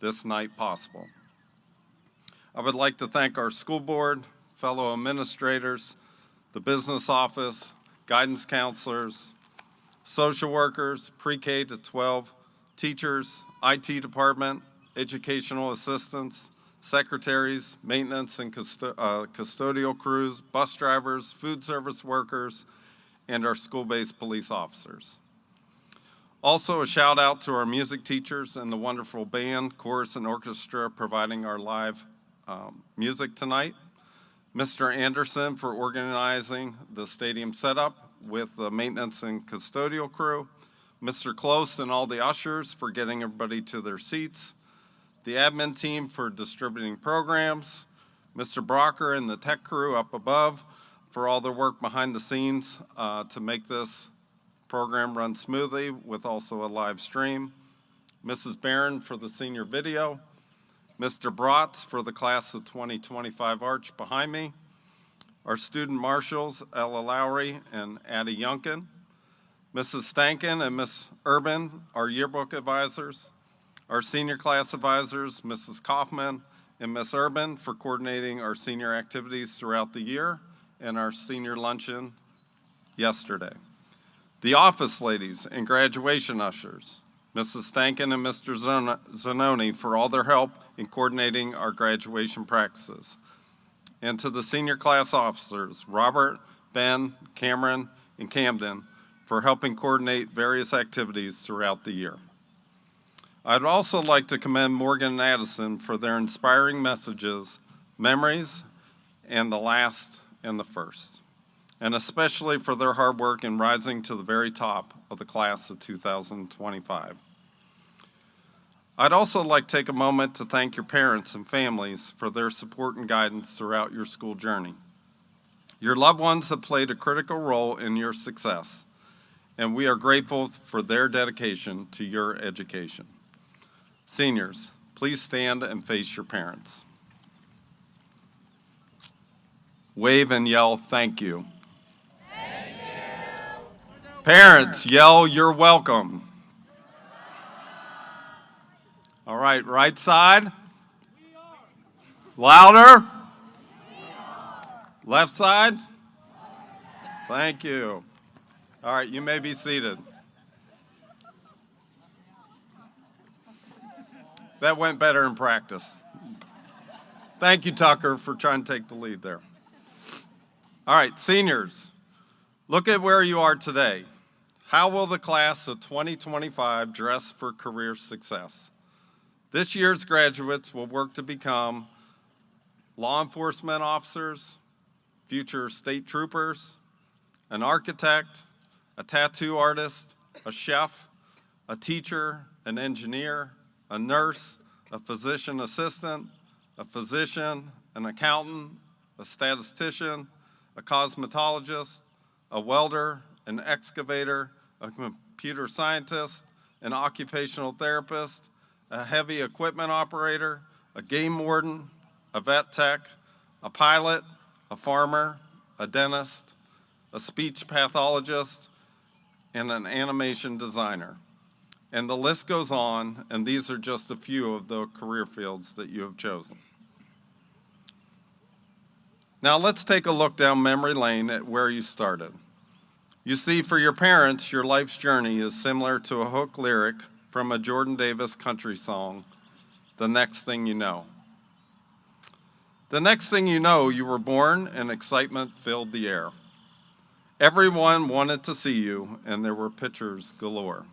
this night possible. I would like to thank our school board, fellow administrators, the business office, guidance counselors, social workers, pre-K to 12, teachers, IT department, educational assistants, secretaries, maintenance and custodial crews, bus drivers, food service workers, and our school-based police officers. Also, a shout out to our music teachers and the wonderful band, chorus, and orchestra providing our live music tonight. Mr. Anderson for organizing the stadium setup with the maintenance and custodial crew. Mr. Close and all the ushers for getting everybody to their seats. The admin team for distributing programs. Mr. Brocker and the tech crew up above for all their work behind the scenes to make this program run smoothly with also a live stream. Mrs. Barron for the senior video. Mr. Bratz for the class of 2025 arch behind me, our student marshals, Ella Lowry and Addie Yunkin, Mrs. Stankin and Miss Urban, our yearbook advisors, our senior class advisors, Mrs. Kaufman and Miss Urban for coordinating our senior activities throughout the year and our senior luncheon yesterday. The office ladies and graduation ushers, Mrs. Stankin and Mr. Zanoni for all their help in coordinating our graduation practices. And to the senior class officers, Robert, Ben, Cameron, and Camden for helping coordinate various activities throughout the year. I'd also like to commend Morgan and Addison for their inspiring messages, memories, and the last and the first, and especially for their hard work in rising to the very top of the class of 2025. I'd also like to take a moment to thank your parents and families for their support and guidance throughout your school journey. Your loved ones have played a critical role in your success, and we are grateful for their dedication to your education. Seniors, please stand and face your parents. Wave and yell, thank you. Thank you. Parents, yell, you're welcome. All right, right side. Louder. Left side. Thank you. All right, you may be seated. That went better in practice. Thank you, Tucker, for trying to take the lead there. All right, seniors, look at where you are today. How will the class of 2025 dress for career success? This year's graduates will work to become law enforcement officers, future state troopers, an architect, a tattoo artist, a chef, a teacher, an engineer, a nurse, a physician assistant, a physician, an accountant, a statistician, a cosmetologist, a welder, an excavator, a computer scientist, an occupational therapist, a heavy equipment operator, a game warden, a vet tech, a pilot, a farmer, a dentist, a speech pathologist, and an animation designer. And the list goes on, and these are just a few of the career fields that you have chosen. Now let's take a look down memory lane at where you started. You see, for your parents, your life's journey is similar to a hook lyric from a Jordan Davis country song, The Next Thing You Know. The next thing you know, you were born and excitement filled the air. Everyone wanted to see you, and there were pictures galore.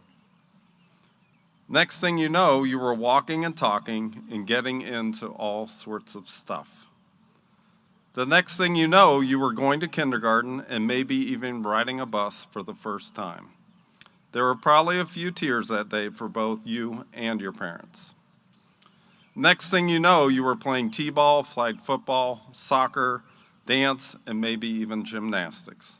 Next thing you know, you were walking and talking and getting into all sorts of stuff. The next thing you know, you were going to kindergarten and maybe even riding a bus for the first time. There were probably a few tears that day for both you and your parents. Next thing you know, you were playing t-ball, flag football, soccer, dance, and maybe even gymnastics.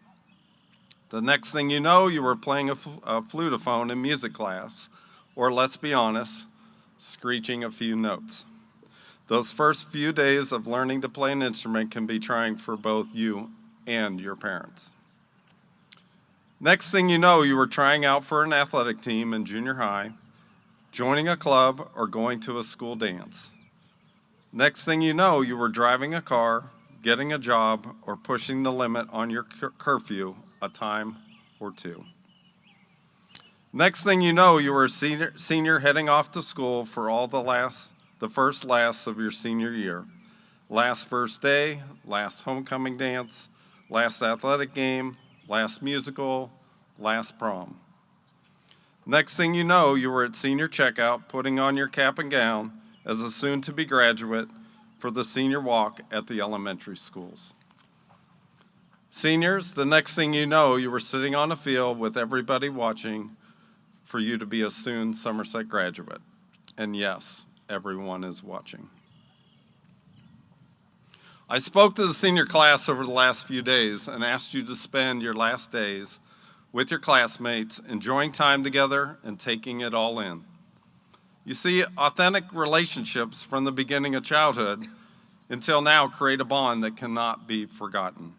The next thing you know, you were playing a flutophone in music class, or let's be honest, screeching a few notes. Those first few days of learning to play an instrument can be trying for both you and your parents. Next thing you know, you were trying out for an athletic team in junior high, joining a club, or going to a school dance. Next thing you know, you were driving a car, getting a job, or pushing the limit on your curfew a time or two. Next thing you know, you were a senior heading off to school for all the first lasts of your senior year. Last first day, last homecoming dance, last athletic game, last musical, last prom. Next thing you know, you were at senior checkout, putting on your cap and gown as a soon-to-be graduate for the senior walk at the elementary schools. Seniors, the next thing you know, you were sitting on a field with everybody watching for you to be a soon Somerset graduate. And yes, everyone is watching. I spoke to the senior class over the last few days and asked you to spend your last days with your classmates, enjoying time together and taking it all in. You see, authentic relationships from the beginning of childhood until now create a bond that cannot be forgotten.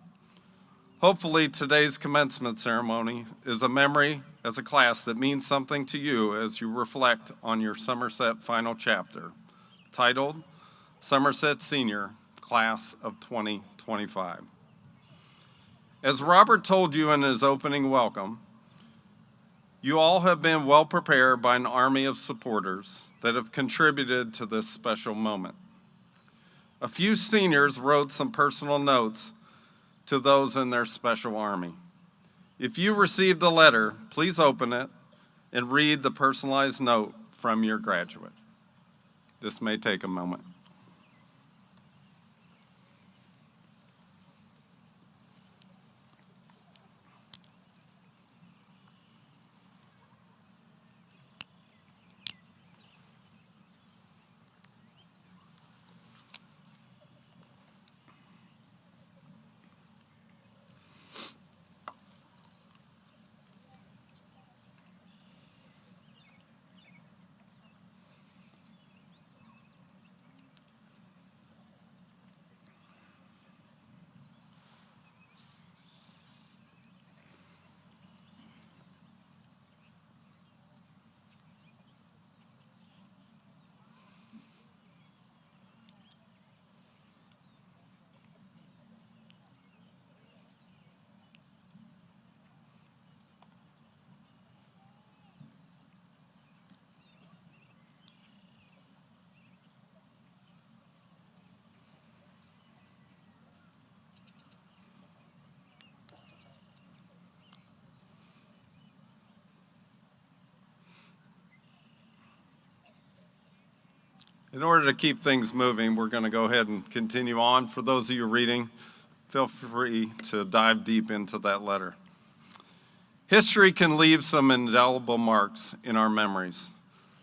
Hopefully, today's commencement ceremony is a memory as a class that means something to you as you reflect on your Somerset final chapter, titled Somerset Senior Class of 2025. As Robert told you in his opening welcome, you all have been well prepared by an army of supporters that have contributed to this special moment. A few seniors wrote some personal notes to those in their special army. If you received a letter, please open it and read the personalized note from your graduate. This may take a moment. In order to keep things moving, we're going to go ahead and continue on. For those of you reading, feel free to dive deep into that letter. History can leave some indelible marks in our memories.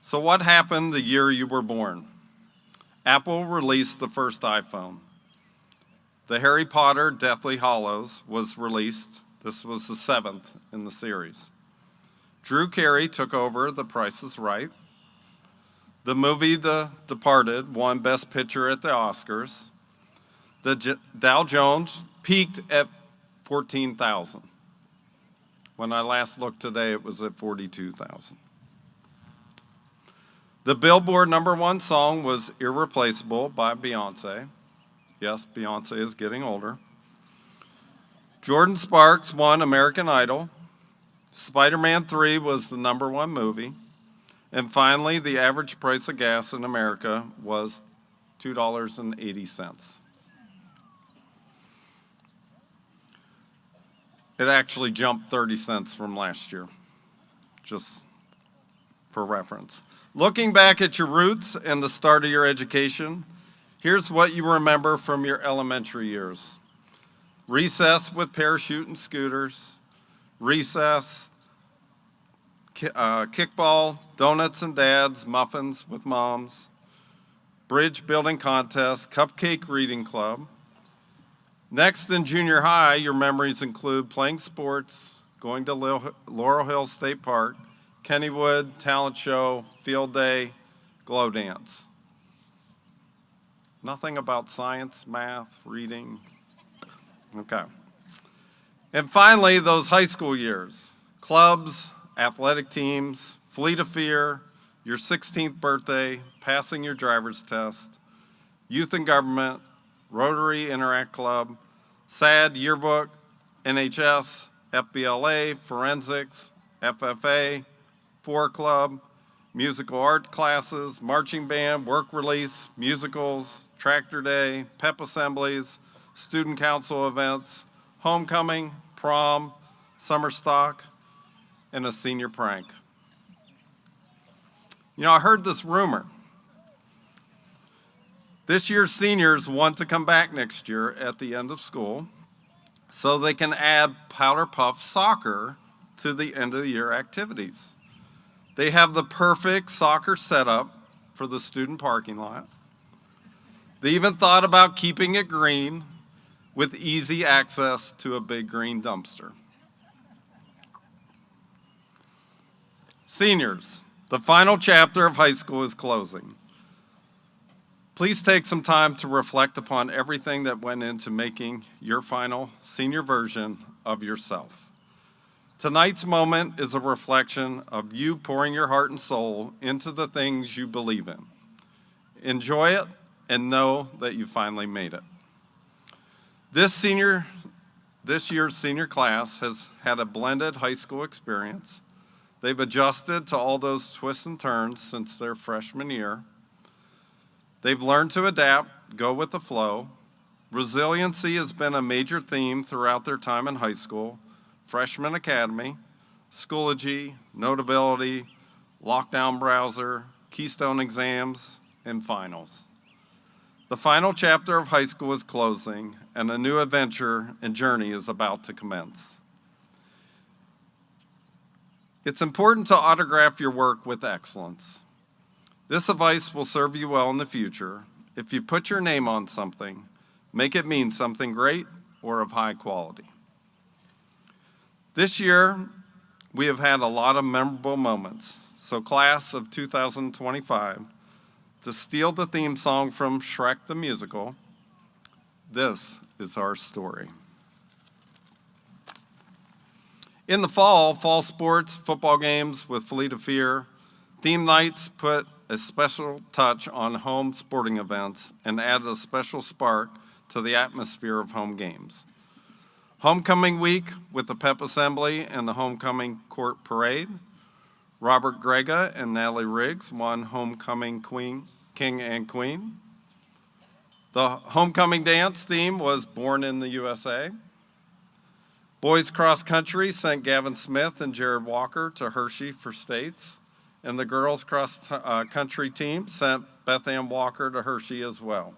So what happened the year you were born? Apple released the first iPhone. The Harry Potter Deathly Hallows was released. This was the 7th in the series. Drew Carey took over The Price is Right. The movie The Departed won Best Picture at the Oscars. The Dow Jones peaked at 14,000. When I last looked today, it was at 42,000. The Billboard #1 song was Irreplaceable by Beyonce. Yes, Beyonce is getting older. Jordan Sparks won American Idol. Spider-Man 3 was the #1 movie. And finally, the average price of gas in America was $2.80. It actually jumped 30 cents from last year, just for reference. Looking back at your roots and the start of your education, here's what you remember from your elementary years. Recess with parachute and scooters, recess, kickball, donuts and dads, muffins with moms, bridge building contest, cupcake reading club. Next, in junior high, your memories include playing sports, going to Laurel Hill State Park, Kennywood, talent show, field day, glow dance. Nothing about science, math, reading. Okay. And finally, those high school years. Clubs, athletic teams, Fleet of Fear, your 16th birthday, passing your driver's test, youth and government, Rotary Interact Club, SAD yearbook, NHS, FBLA, forensics, FFA, 4 Club, musical art classes, marching band, work release, musicals, tractor day, pep assemblies, student council events, homecoming, prom, summer stock, and a senior prank. You know, I heard this rumor. This year's seniors want to come back next year at the end of school so they can add powder puff soccer to the end of the year activities. They have the perfect soccer setup for the student parking lot. They even thought about keeping it green with easy access to a big green dumpster. Seniors, the final chapter of high school is closing. Please take some time to reflect upon everything that went into making your final senior version of yourself. Tonight's moment is a reflection of you pouring your heart and soul into the things you believe in. Enjoy it and know that you finally made it. This year's senior class has had a blended high school experience. They've adjusted to all those twists and turns since their freshman year. They've learned to adapt, go with the flow. Resiliency has been a major theme throughout their time in high school. Freshman Academy, Schoology, Notability, Lockdown Browser, Keystone Exams, and Finals. The final chapter of high school is closing, and a new adventure and journey is about to commence. It's important to autograph your work with excellence. This advice will serve you well in the future. If you put your name on something, make it mean something great or of high quality. This year, we have had a lot of memorable moments. So class of 2025, to steal the theme song from Shrek the Musical, this is our story. In the fall sports, football games with Fleet of Fear, theme nights put a special touch on home sporting events and added a special spark to the atmosphere of home games. Homecoming week with the pep assembly and the homecoming court parade. Robert Grega and Natalie Riggs won homecoming king and queen. The homecoming dance theme was Born in the USA. Boys cross country sent Gavin Smith and Jared Walker to Hershey for states. And the girls cross country team sent Beth Ann Walker to Hershey as well.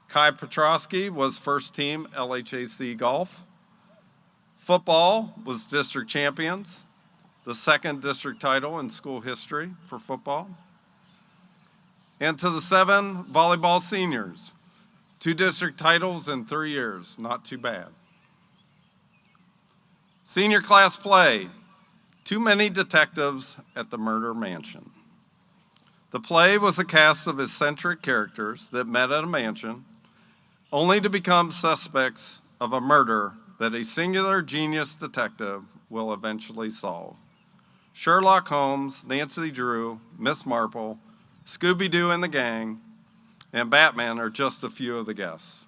Kai Petrosky was first team LHAC golf. Football was district champions, the second district title in school history for football. And to the 7 volleyball seniors, 2 district titles in 3 years, not too bad. Senior class play, Too Many Detectives at the Murder Mansion. The play was a cast of eccentric characters that met at a mansion, only to become suspects of a murder that a singular genius detective will eventually solve. Sherlock Holmes, Nancy Drew, Miss Marple, Scooby-Doo and the gang, and Batman are just a few of the guests.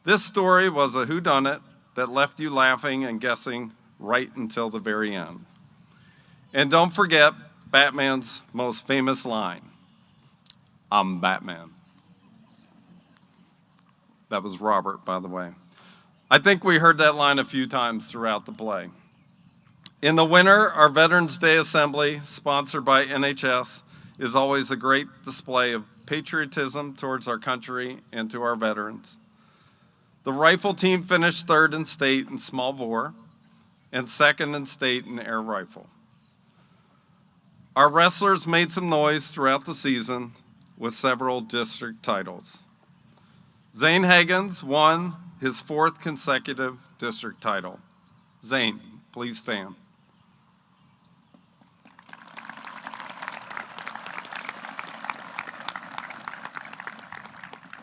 This story was a whodunit that left you laughing and guessing right until the very end. And don't forget Batman's most famous line, "I'm Batman." That was Robert, by the way. I think we heard that line a few times throughout the play. In the winter, our Veterans Day Assembly, sponsored by NHS, is always a great display of patriotism towards our country and to our veterans. The rifle team finished 3rd in state in small bore and 2nd in state in air rifle. Our wrestlers made some noise throughout the season with several district titles. Zane Hagens won his 4th consecutive district title. Zane, please stand.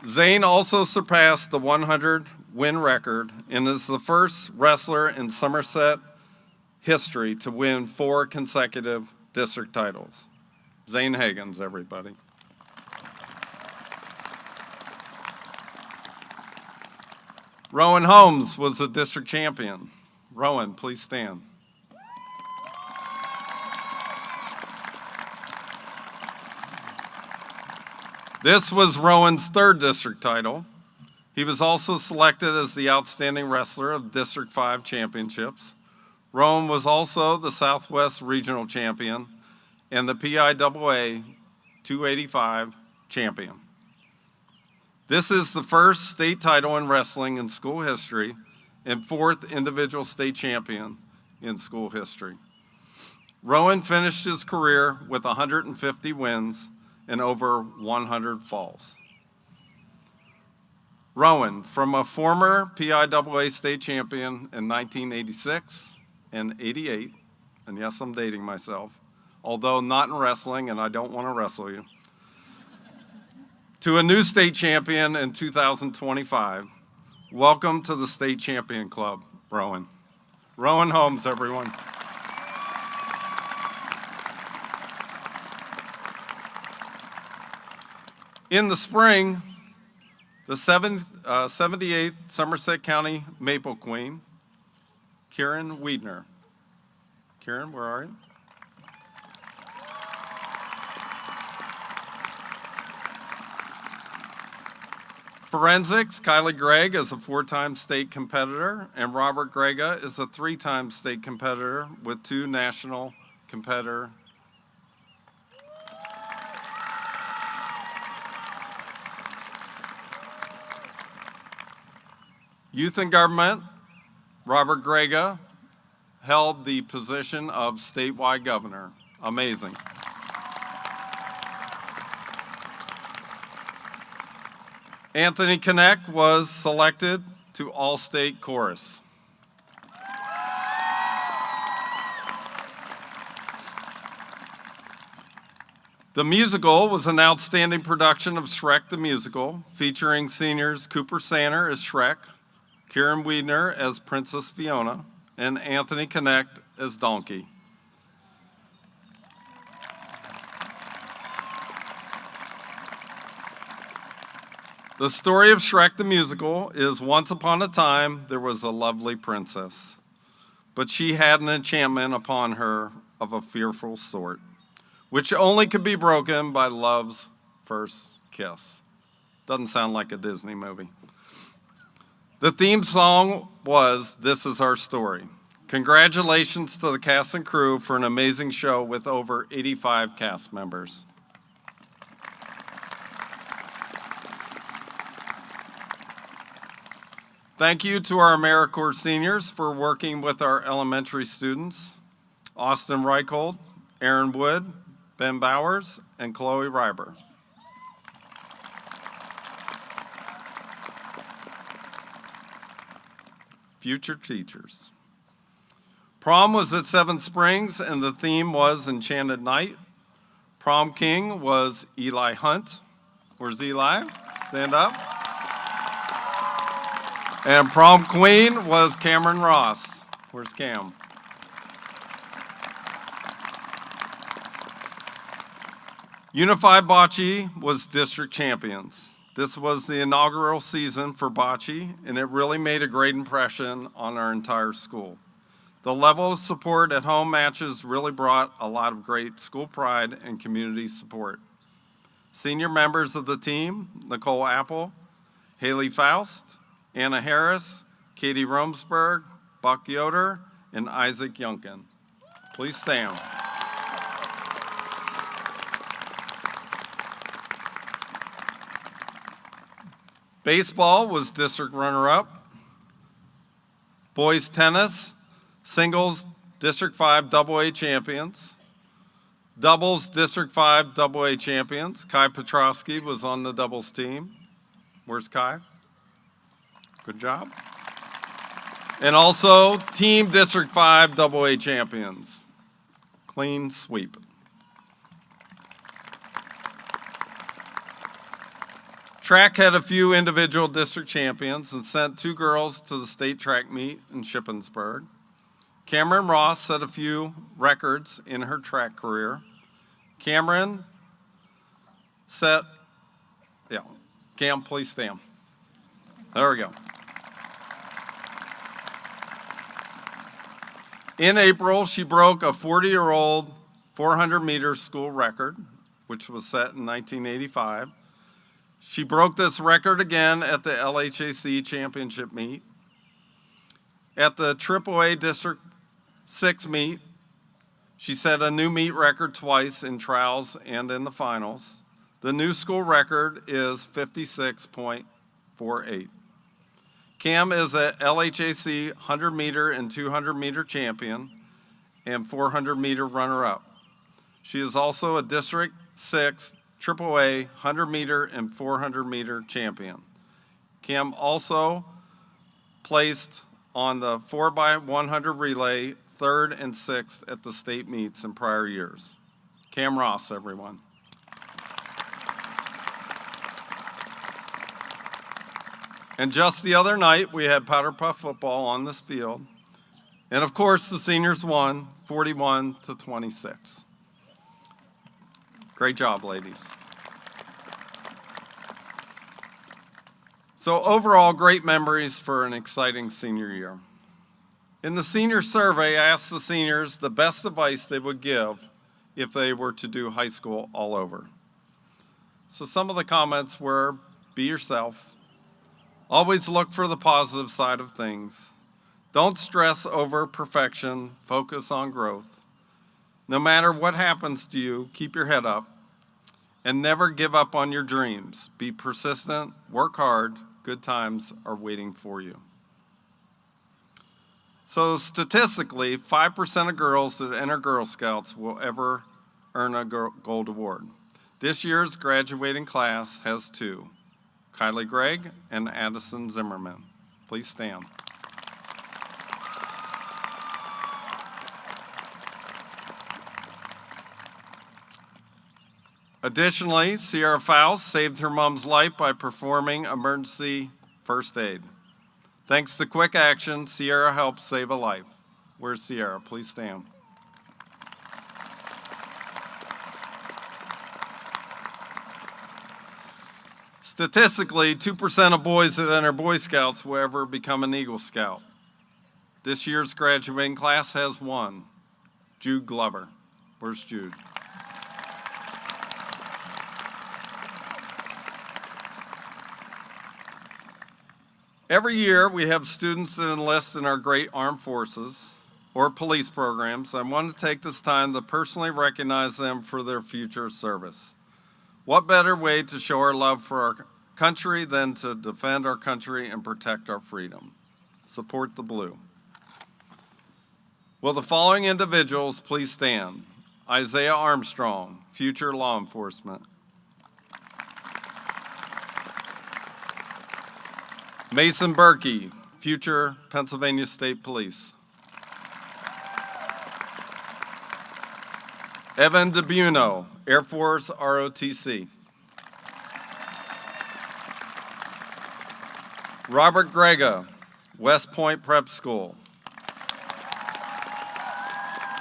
Zane also surpassed the 100-win record and is the first wrestler in Somerset history to win 4 consecutive district titles. Zane Hagens, everybody. Rowan Holmes was the district champion. Rowan, please stand. This was Rowan's 3rd district title. He was also selected as the outstanding wrestler of District 5 championships. Rowan was also the Southwest Regional Champion and the PIAA 285 champion. This is the first state title in wrestling in school history and 4th individual state champion in school history. Rowan finished his career with 150 wins and over 100 falls. Rowan, from a former PIAA state champion in 1986 and 88, and yes, I'm dating myself, although not in wrestling and I don't want to wrestle you, to a new state champion in 2025. Welcome to the State Champion Club, Rowan. Rowan Holmes, everyone. In the spring, the 78th Somerset County Maple Queen, Kieran Wiedner. Kieran, where are you? Forensics, Kylie Gregg is a 4-time state competitor, and Robert Grega is a 3-time state competitor with 2 national competitor. Youth and Government, Robert Grega held the position of statewide governor. Amazing. Anthony Connect was selected to All-State Chorus. The musical was an outstanding production of Shrek the Musical, featuring seniors Cooper Sanner as Shrek, Kieran Wiedner as Princess Fiona, and Anthony Connect as Donkey. The story of Shrek the Musical is once upon a time there was a lovely princess, but she had an enchantment upon her of a fearful sort, which only could be broken by love's first kiss. Doesn't sound like a Disney movie. The theme song was This Is Our Story. Congratulations to the cast and crew for an amazing show with over 85 cast members. Thank you to our AmeriCorps seniors for working with our elementary students, Austin Reichold, Aaron Wood, Ben Bowers, and Chloe Reiber. Future teachers. Prom was at Seven Springs, and the theme was Enchanted Night. Prom king was Eli Hunt. Where's Eli? Stand up. And prom queen was Cameron Ross. Where's Cam? Unified Bocce was district champions. This was the inaugural season for bocce, and it really made a great impression on our entire school. The level of support at home matches really brought a lot of great school pride and community support. Senior members of the team, Nicole Apple, Haley Faust, Anna Harris, Katie Romsberg, Buck Yoder, and Isaac Yunkin. Please stand. Baseball was district runner-up. Boys tennis, singles District 5 AA champions. Doubles District 5 AA champions. Kai Petrowski was on the doubles team. Where's Kai? Good job. And also Team District 5 AA champions. Clean sweep. Track had a few individual district champions and sent 2 girls to the state track meet in Shippensburg. Cameron Ross set a few records in her track career. Cameron set, Cam, please stand. There we go. In April, she broke a 40-year-old 400-meter school record, which was set in 1985. She broke this record again at the LHAC championship meet. At the AAA District 6 meet, she set a new meet record twice in trials and in the finals. The new school record is 56.48. Cam is a LHAC 100-meter and 200-meter champion and 400-meter runner-up. She is also a District 6 AAA 100-meter and 400-meter champion. Cam also placed on the 4x100 relay 3rd and 6th at the state meets in prior years. Cam Ross, everyone. And just the other night, we had Powder Puff football on this field. And of course, the seniors won 41-26. Great job, ladies. So overall, great memories for an exciting senior year. In the senior survey, I asked the seniors the best advice they would give if they were to do high school all over. So some of the comments were, be yourself. Always look for the positive side of things. Don't stress over perfection, focus on growth. No matter what happens to you, keep your head up and never give up on your dreams. Be persistent, work hard, good times are waiting for you. So statistically, 5% of girls that enter Girl Scouts will ever earn a gold award. This year's graduating class has 2, Kylie Gregg and Addison Zimmerman. Please stand. Additionally, Sierra Faust saved her mom's life by performing emergency first aid. Thanks to quick action, Sierra helped save a life. Where's Sierra? Please stand. Statistically, 2% of boys that enter Boy Scouts will ever become an Eagle Scout. This year's graduating class has 1, Jude Glover. Where's Jude? Every year, we have students that enlist in our great armed forces or police programs. I want to take this time to personally recognize them for their future service. What better way to show our love for our country than to defend our country and protect our freedom. Support the blue. Will the following individuals please stand? Isaiah Armstrong, future law enforcement. Mason Berkey, future Pennsylvania State Police. Evan DeBuno, Air Force ROTC. Robert Grega, West Point Prep School,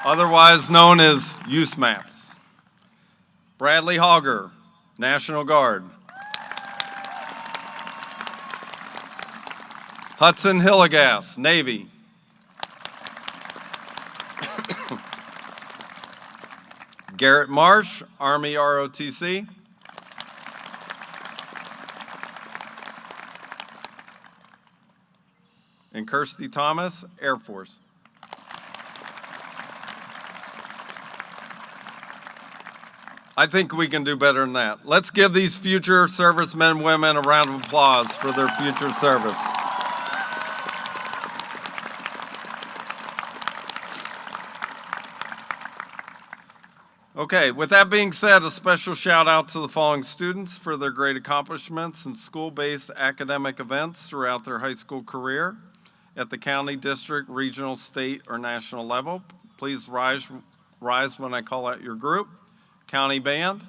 otherwise known as USMAPS. Bradley Hogger, National Guard. Hudson Hillegas, Navy. Garrett Marsh, Army ROTC. And Kirsty Thomas, Air Force. I think we can do better than that. Let's give these future servicemen and women a round of applause for their future service. Okay, with that being said, a special shout out to the following students for their great accomplishments in school-based academic events throughout their high school career at the county, district, regional, state, or national level. Please rise when I call out your group. County band.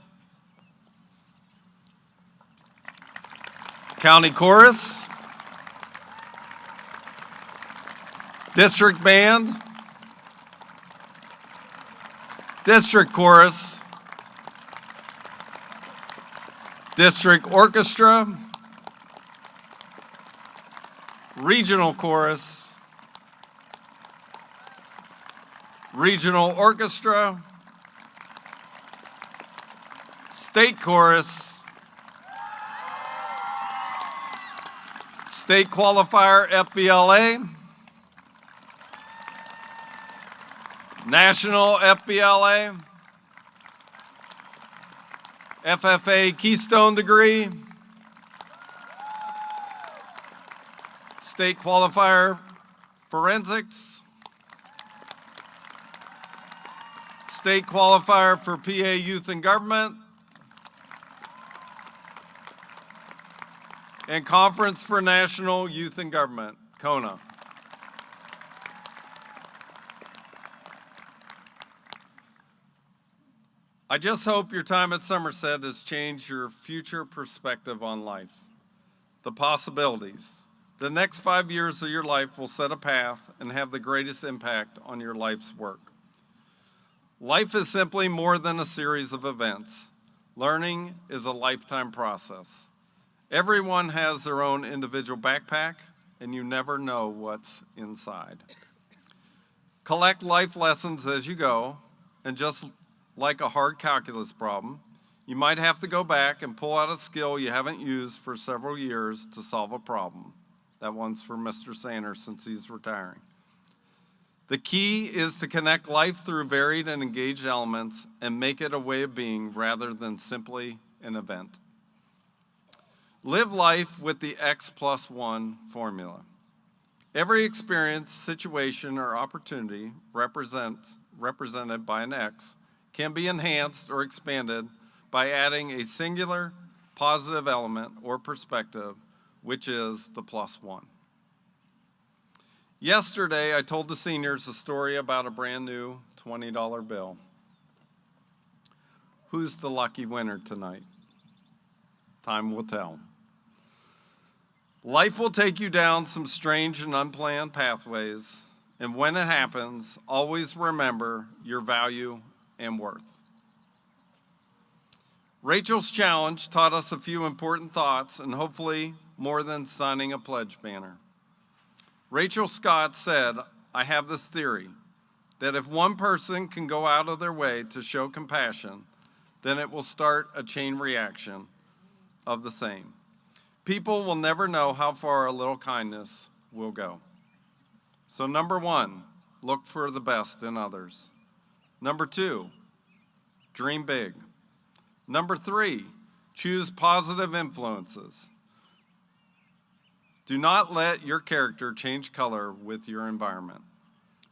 County chorus. District band. District chorus. District orchestra. Regional chorus. Regional orchestra. State chorus. State qualifier FBLA. National FBLA, FFA Keystone degree, state qualifier forensics, state qualifier for PA Youth and Government, and Conference for National Youth and Government, CONA. I just hope your time at Somerset has changed your future perspective on life, the possibilities. The next 5 years of your life will set a path and have the greatest impact on your life's work. Life is simply more than a series of events. Learning is a lifetime process. Everyone has their own individual backpack, and you never know what's inside. Collect life lessons as you go, and just like a hard calculus problem, you might have to go back and pull out a skill you haven't used for several years to solve a problem. That one's for Mr. Sanders since he's retiring. The key is to connect life through varied and engaged elements and make it a way of being rather than simply an event. Live life with the X+1 formula. Every experience, situation, or opportunity represented by an X can be enhanced or expanded by adding a singular positive element or perspective, which is the +1. Yesterday, I told the seniors a story about a brand new $20 bill. Who's the lucky winner tonight? Time will tell. Life will take you down some strange and unplanned pathways, and when it happens, always remember your value and worth. Rachel's challenge taught us a few important thoughts and hopefully more than signing a pledge banner. Rachel Scott said, "I have this theory that if one person can go out of their way to show compassion, then it will start a chain reaction of the same. People will never know how far a little kindness will go." So number 1, look for the best in others. Number 2, dream big. Number 3, Choose positive influences. Do not let your character change color with your environment.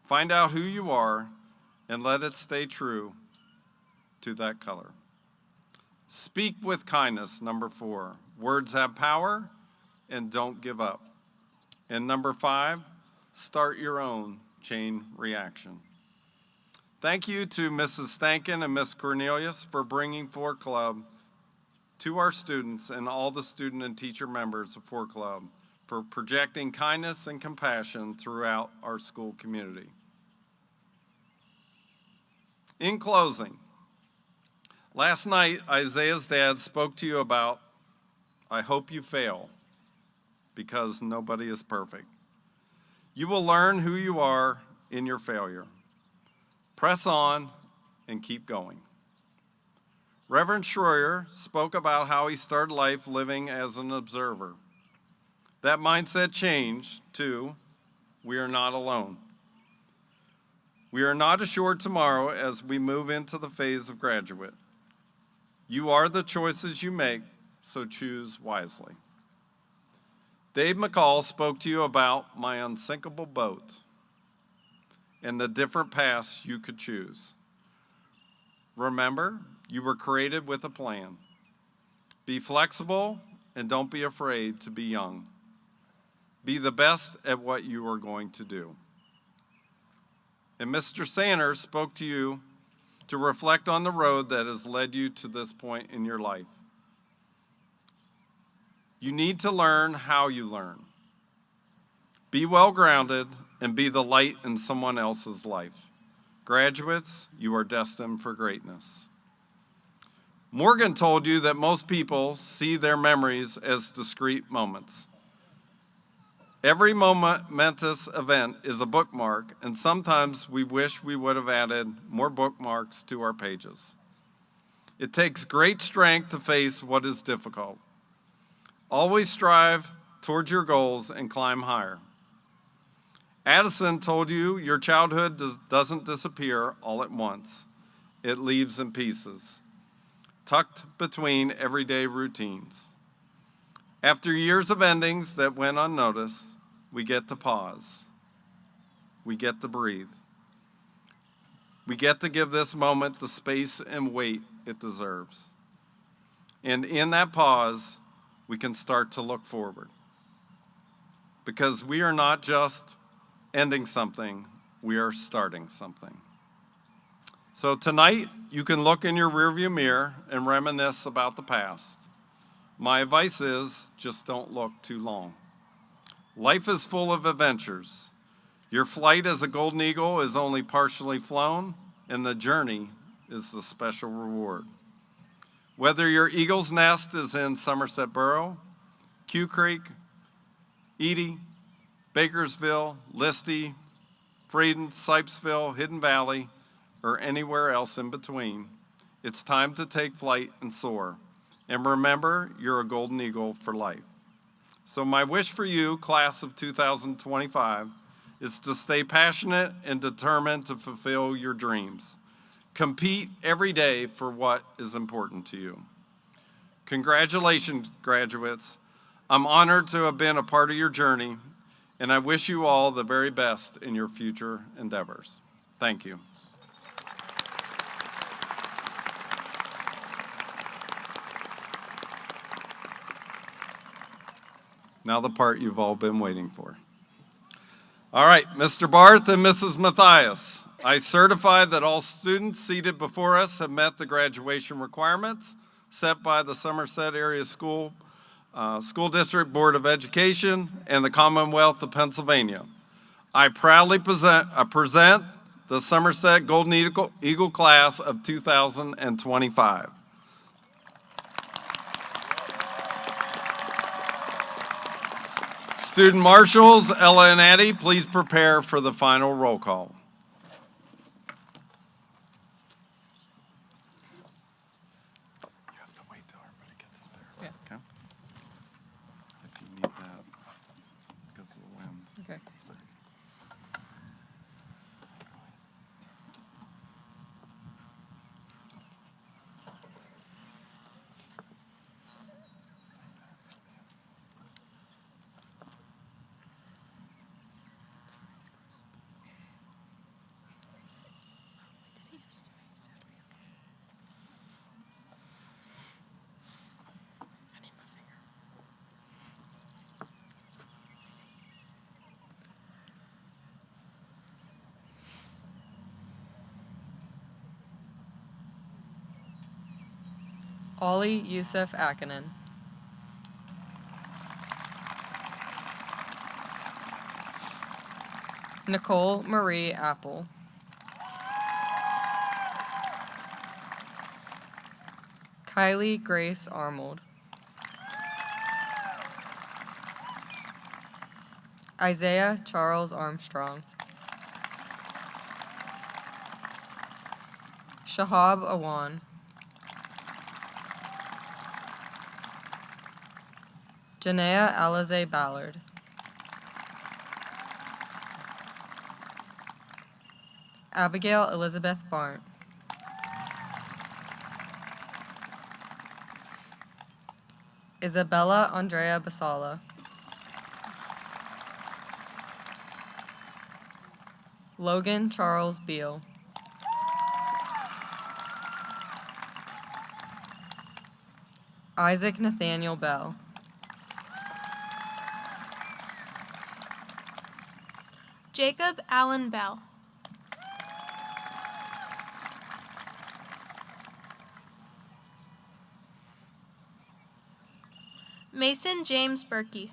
Find out who you are and let it stay true to that color. Speak with kindness, number 4. Words have power, and don't give up. And number 5, start your own chain reaction. Thank you to Mrs. Stankin and Miss Cornelius for bringing 4 Club to our students and all the student and teacher members of 4 Club for projecting kindness and compassion throughout our school community. In closing, last night Isaiah's dad spoke to you about, I hope you fail, because nobody is perfect. You will learn who you are in your failure. Press on and keep going. Reverend Schroyer spoke about how he started life living as an observer. That mindset changed to, we are not alone. We are not assured tomorrow as we move into the phase of graduate. You are the choices you make, so choose wisely. Dave McCall spoke to you about my unsinkable boat and the different paths you could choose. Remember, you were created with a plan. Be flexible and don't be afraid to be young. Be the best at what you are going to do. And Mr. Sanders spoke to you to reflect on the road that has led you to this point in your life. You need to learn how you learn. Be well-grounded and be the light in someone else's life. Graduates, you are destined for greatness. Morgan told you that most people see their memories as discrete moments. Every momentous event is a bookmark, and sometimes we wish we would have added more bookmarks to our pages. It takes great strength to face what is difficult. Always strive towards your goals and climb higher. Addison told you your childhood doesn't disappear all at once. It leaves in pieces, tucked between everyday routines. After years of endings that went unnoticed, we get to pause. We get to breathe. We get to give this moment the space and weight it deserves. And in that pause, we can start to look forward. Because we are not just ending something, we are starting something. So tonight, you can look in your rearview mirror and reminisce about the past. My advice is, just don't look too long. Life is full of adventures. Your flight as a golden eagle is only partially flown, and the journey is the special reward. Whether your eagle's nest is in Somerset Borough, Q Creek, Edie, Bakersville, Listy, Frieden, Sipesville, Hidden Valley, or anywhere else in between, it's time to take flight and soar. And remember, you're a golden eagle for life. So my wish for you, class of 2025, is to stay passionate and determined to fulfill your dreams. Compete every day for what is important to you. Congratulations, graduates. I'm honored to have been a part of your journey, and I wish you all the very best in your future endeavors. Thank you. Now the part you've all been waiting for. All right, Mr. Barth and Mrs. Matthias, I certify that all students seated before us have met the graduation requirements set by the Somerset Area School District Board of Education and the Commonwealth of Pennsylvania. I proudly present the Somerset Golden Eagle class of 2025. Student marshals, Ella and Addie, please prepare for the final roll call. You have to wait till everybody gets up there. Yeah. Okay? If you need that because of the wind. Okay. Sorry. Ollie Yusuf Akinen. Nicole Marie Apple. Kylie Grace Armold. Isaiah Charles Armstrong. Shahab Awan. Janaea Alize Ballard. Abigail Elizabeth Barnt. Isabella Andrea Basala. Logan Charles Beal. Isaac Nathaniel Bell. Jacob Allen Bell. Mason James Berkey.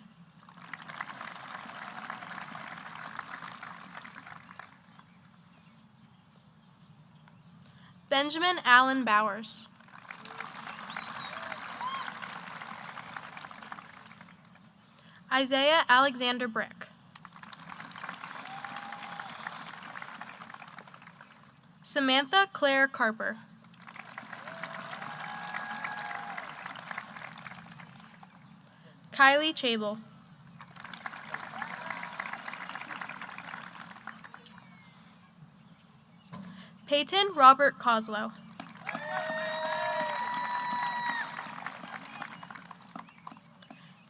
Benjamin Allen Bowers. Isaiah Alexander Brick. Samantha Claire Carper. Kylie Chable. Peyton Robert Coslow.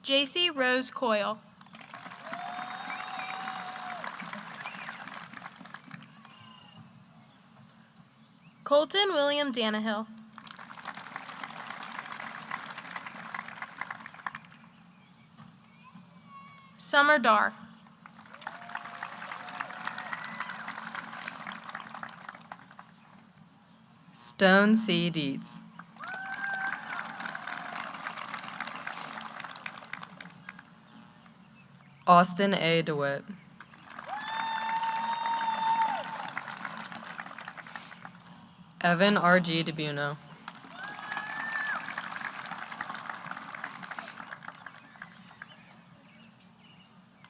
JC Rose Coyle. Colton William Danahill. Summer Dar. Stone C. Dietz. Austin A. DeWitt. Evan R.G. DeBuno.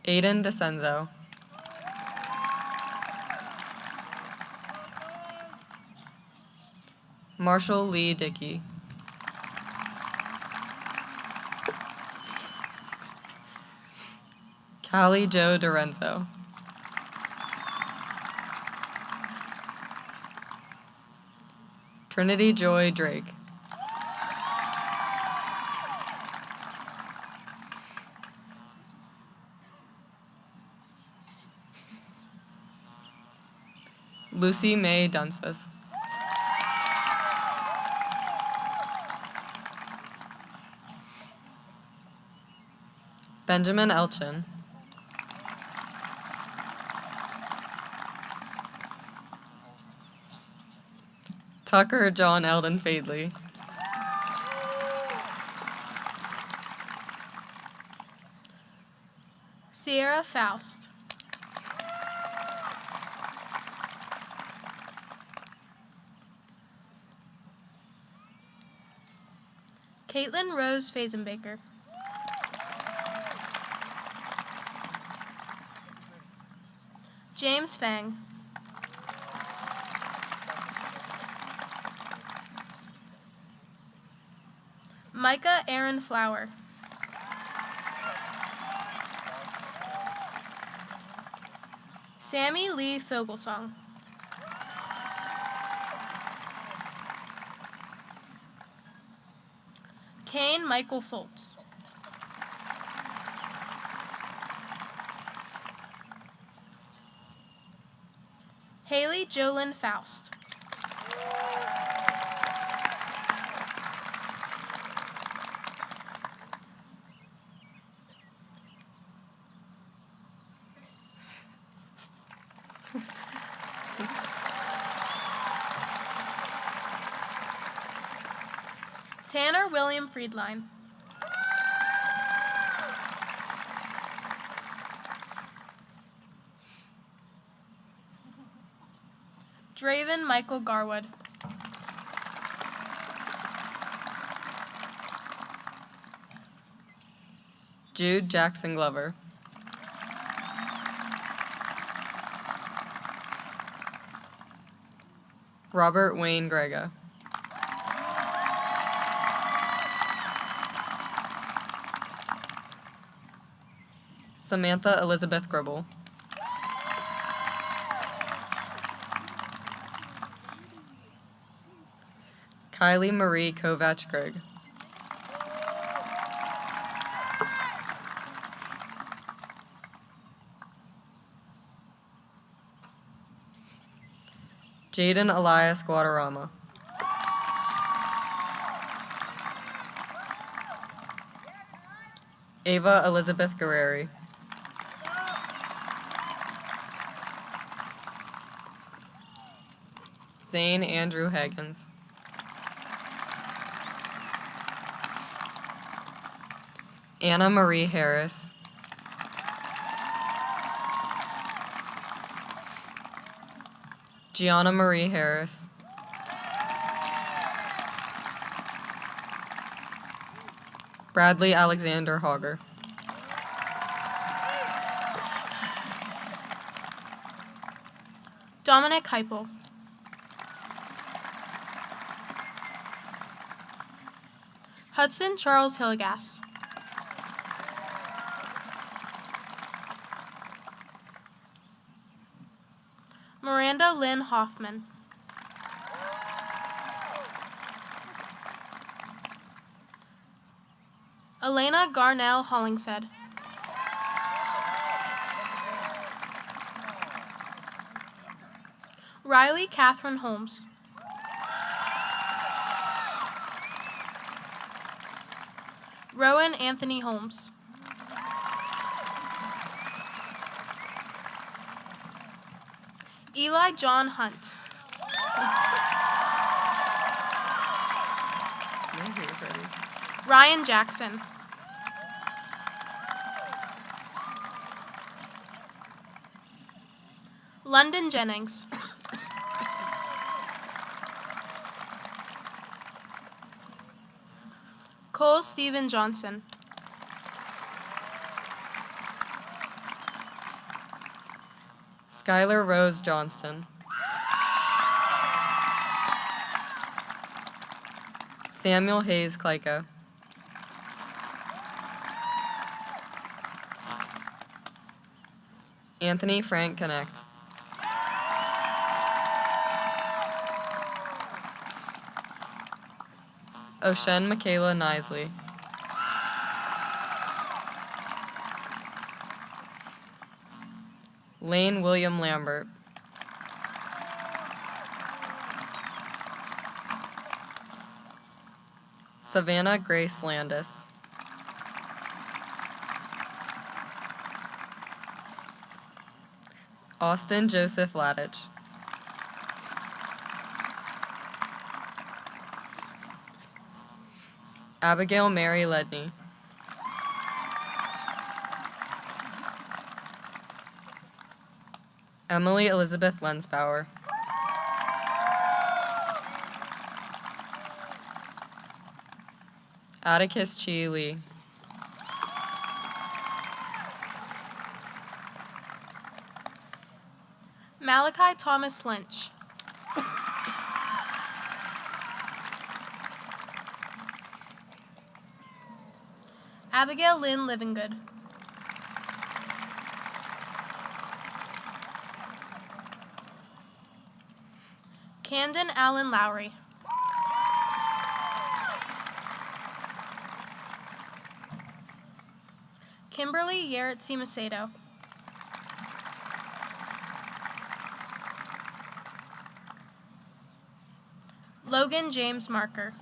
Aiden DeCenzo. Marshall Lee Dickey. Callie Joe DeRenzo. Trinity Joy Drake. Lucy Mae Dunseth. Benjamin Elchin. Tucker John Eldon Fadley. Sierra Faust. Caitlin Rose Fazenbaker. James Fang. Micah Aaron Flower. Sammy Lee Fogelsong. Kane Michael Foltz. Haley Jolyn Faust. Tanner William Friedline. Draven Michael Garwood. Jude Jackson Glover. Robert Wayne Grega. Samantha Elizabeth Gribble. Kylie Marie Kovach Grigg. Jaden Elias Guadarrama. Ava Elizabeth Guerreri. Zane Andrew Haggins. Anna Marie Harris. Gianna Marie Harris. Bradley Alexander Hogger. Dominic Heipel. Hudson Charles Hillegas. Miranda Lynn Hoffman. Elena Garnell Hollingshead. Riley Catherine Holmes. Rowan Anthony Holmes. Eli John Hunt. Ryan Jackson. London Jennings. Cole Stephen Johnson. Skylar Rose Johnston. Samuel Hayes Kleika. Anthony Frank Connect. Oshen Michaela Nisley. Lane William Lambert. Savannah Grace Landis. Austin Joseph Ladich. Abigail Mary Ledney. Emily Elizabeth Lensbauer. Atticus Chi Lee. Malachi Thomas Lynch. Abigail Lynn Livingood. Camden Allen Lowry. Kimberly Yaretsi Macedo. Logan James Marker.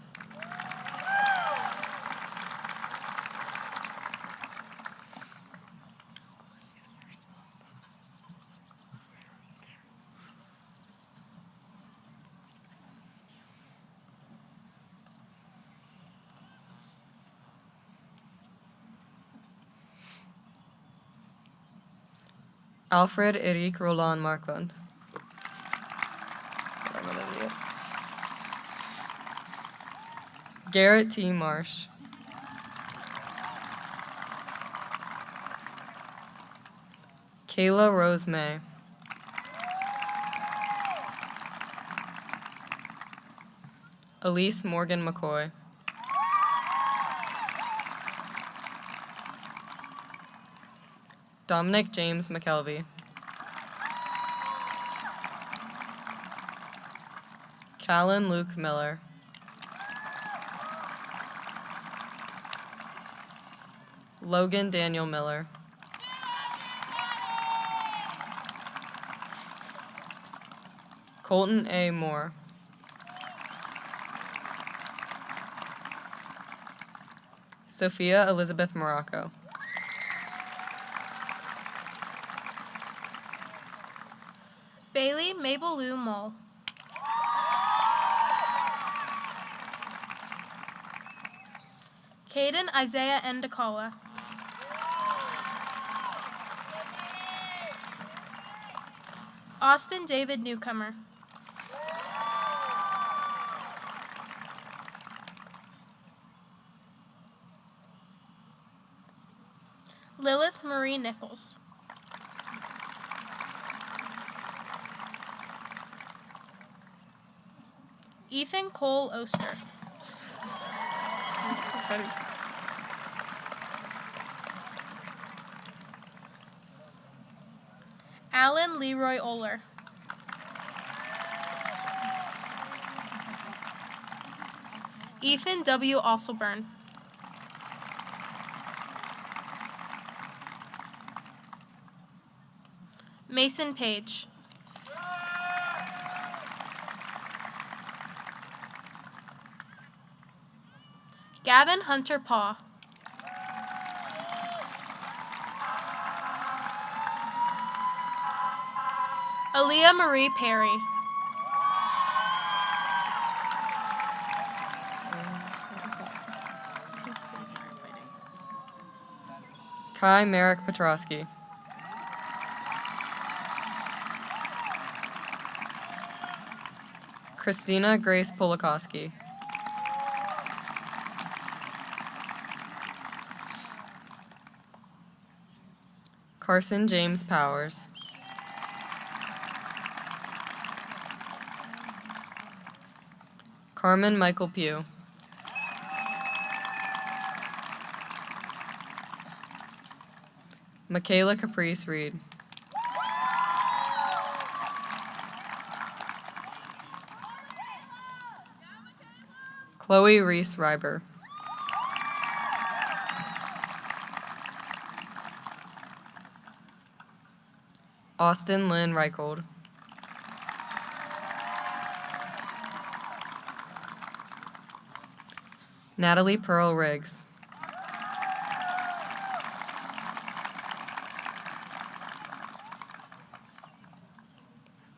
Alfred Erik Roland Marklund. Garrett T. Marsh. Kayla Rose May. Elise Morgan McCoy. Dominic James McKelvey. Callan Luke Miller. Logan Daniel Miller. Colton A. Moore. Sophia Elizabeth Morocco. Bailey Mabel Lou Mole. Caden Isaiah Endicala. Austin David Newcomer. Lilith Marie Nichols. Ethan Cole Oster. Alan Leroy Oler. Ethan W. Osselburn. Mason Page. Gavin Hunter Paw. Aaliyah Marie Perry. Kai Merrick Petrosky. Christina Grace Polakowski. Carson James Powers. Carmen Michael Pugh. Michaela Caprice Reed. Chloe Reese Reiber. Austin Lynn Reichold. Natalie Pearl Riggs.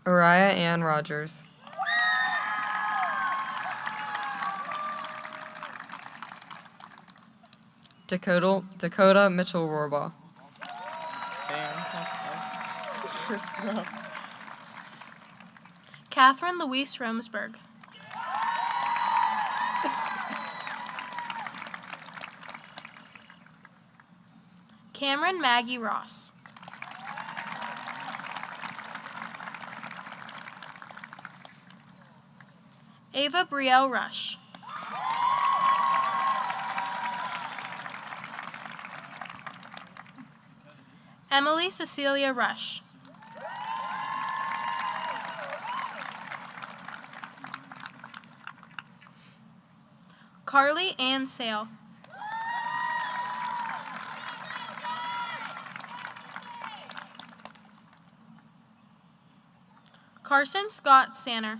Araya Ann Rogers. Dakota Mitchell Rohrbaugh. Catherine Louise Romsberg. Cameron Maggie Ross. Ava Brielle Rush. Emily Cecilia Rush. Carly Ann Sale. Carson Scott Sanner.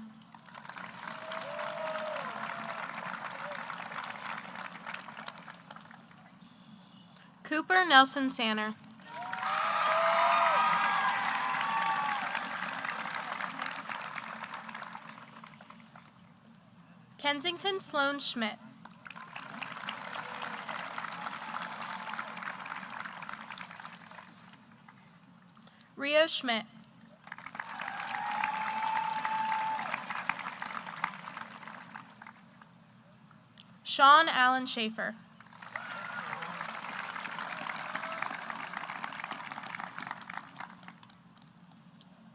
Cooper Nelson Sanner. Kensington Sloan Schmidt. Rio Schmidt. Sean Allen Schaefer.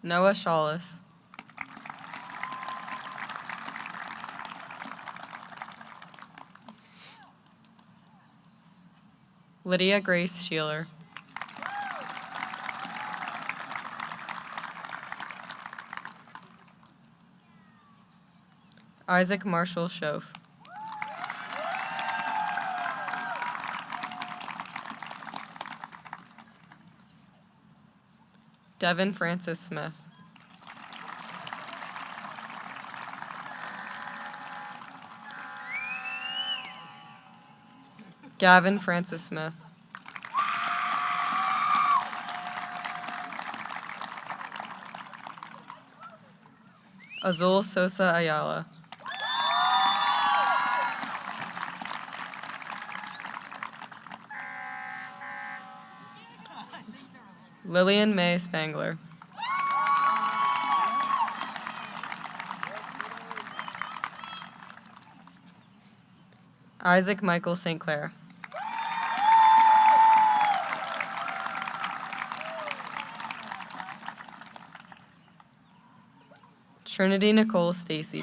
Noah Shawless. Lydia Grace Sheeler. Isaac Marshall Schoaf. Devin Francis Smith. Gavin Francis Smith. Azul Sosa Ayala. Lillian May Spangler. Isaac Michael St. Clair. Trinity Nicole Stacy.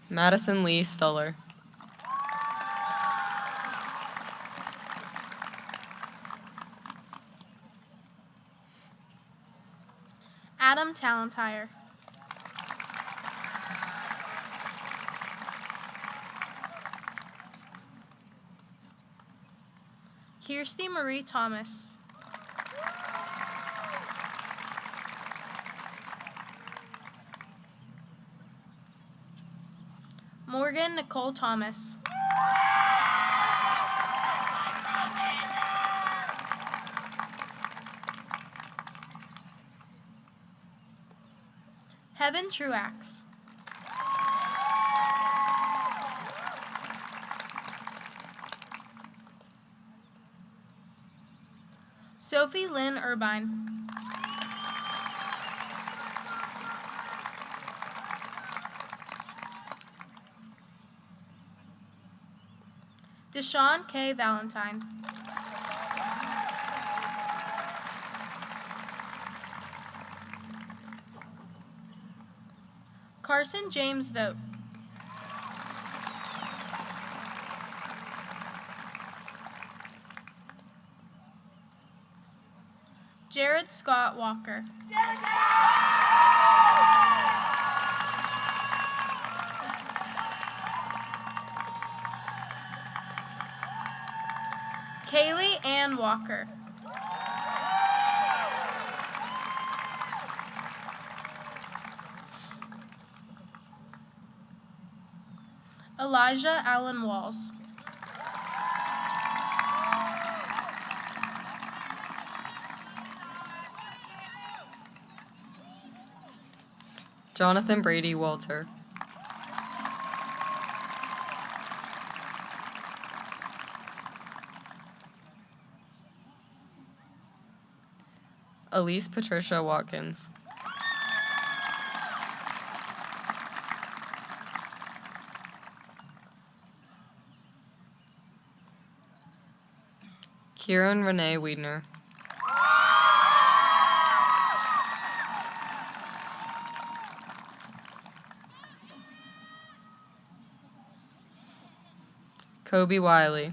Madison Lee Stuller. Adam Talentire. Kirsty Marie Thomas. Morgan Nicole Thomas. Heaven Truax. Sophie Lynn Urbine. Deshaun K. Valentine. Carson James Vogt. Jared Scott Walker. Kaylee Ann Walker. Elijah Allen Walls. Jonathan Brady Walter. Elise Patricia Watkins. Kieran Renee Wiedner. Kobe Wiley.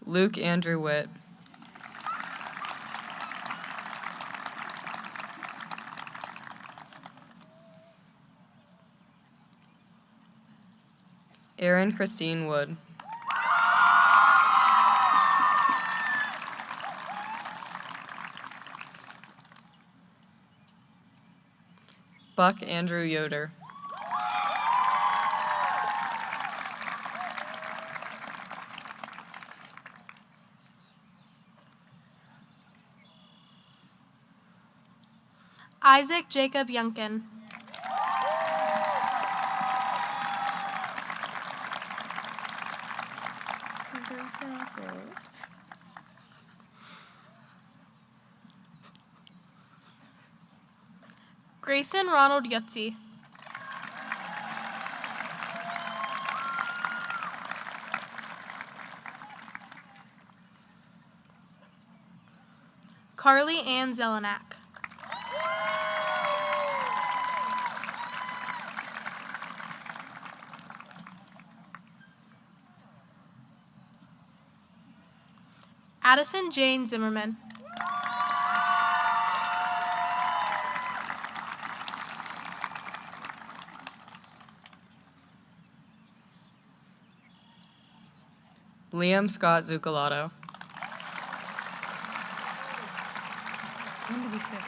Luke Andrew Witt. Erin Christine Wood. Buck Andrew Yoder. Isaac Jacob Yunkin. Grayson Ronald Yutzi. Carly Ann Zelenak. Addison Jane Zimmerman. Liam Scott Zucalato. When did we sit?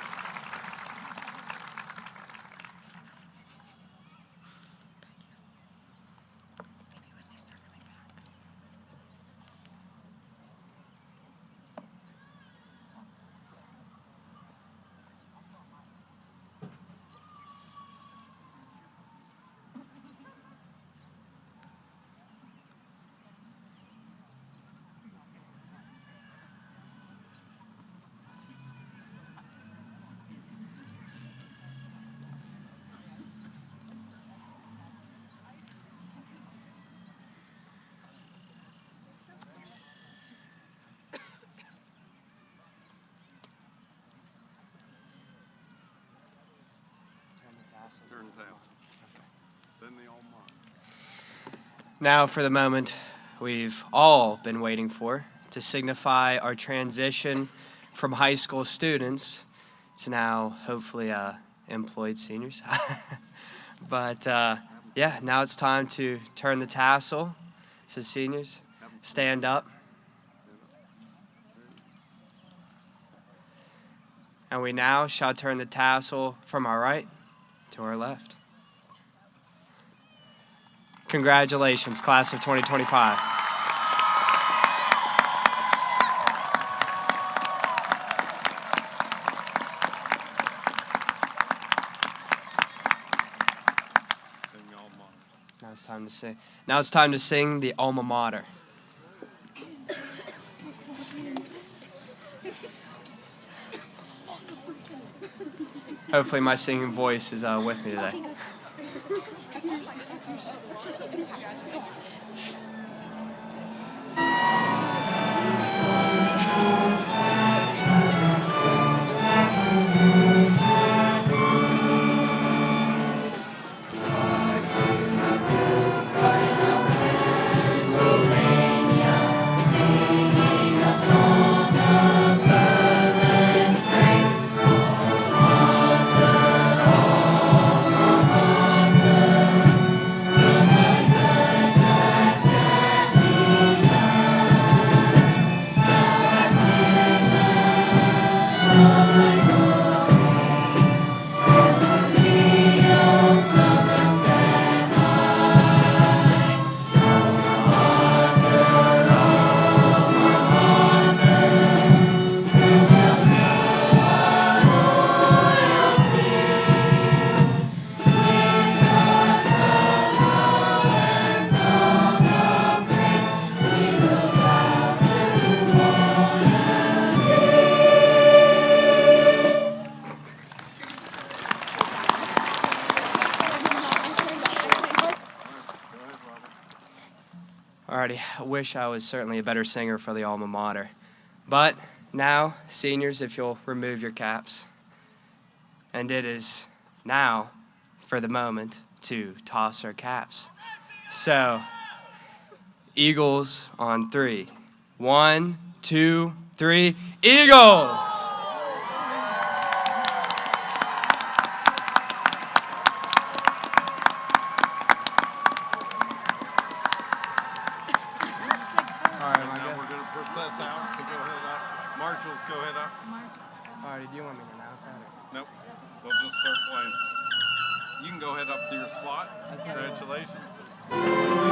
Turn the tassel. Then the alma mater. Now for the moment we've all been waiting for, to signify our transition from high school students to now hopefully employed seniors. But yeah, now it's time to turn the tassel. So seniors, stand up. And we now shall turn the tassel from our right to our left. Congratulations, class of 2025. Now it's time to sing the alma mater. Hopefully my singing voice is with me today. Alrighty, I wish I was certainly a better singer for the alma mater. But now, seniors, if you'll remove your caps. And it is now, for the moment, to toss our caps. So, Eagles on 3. 1, 2, 3, Eagles! Marshals, go ahead up. Alrighty, do you want me to announce that? Nope. We'll just start playing. You can go ahead up to your spot. Congratulations.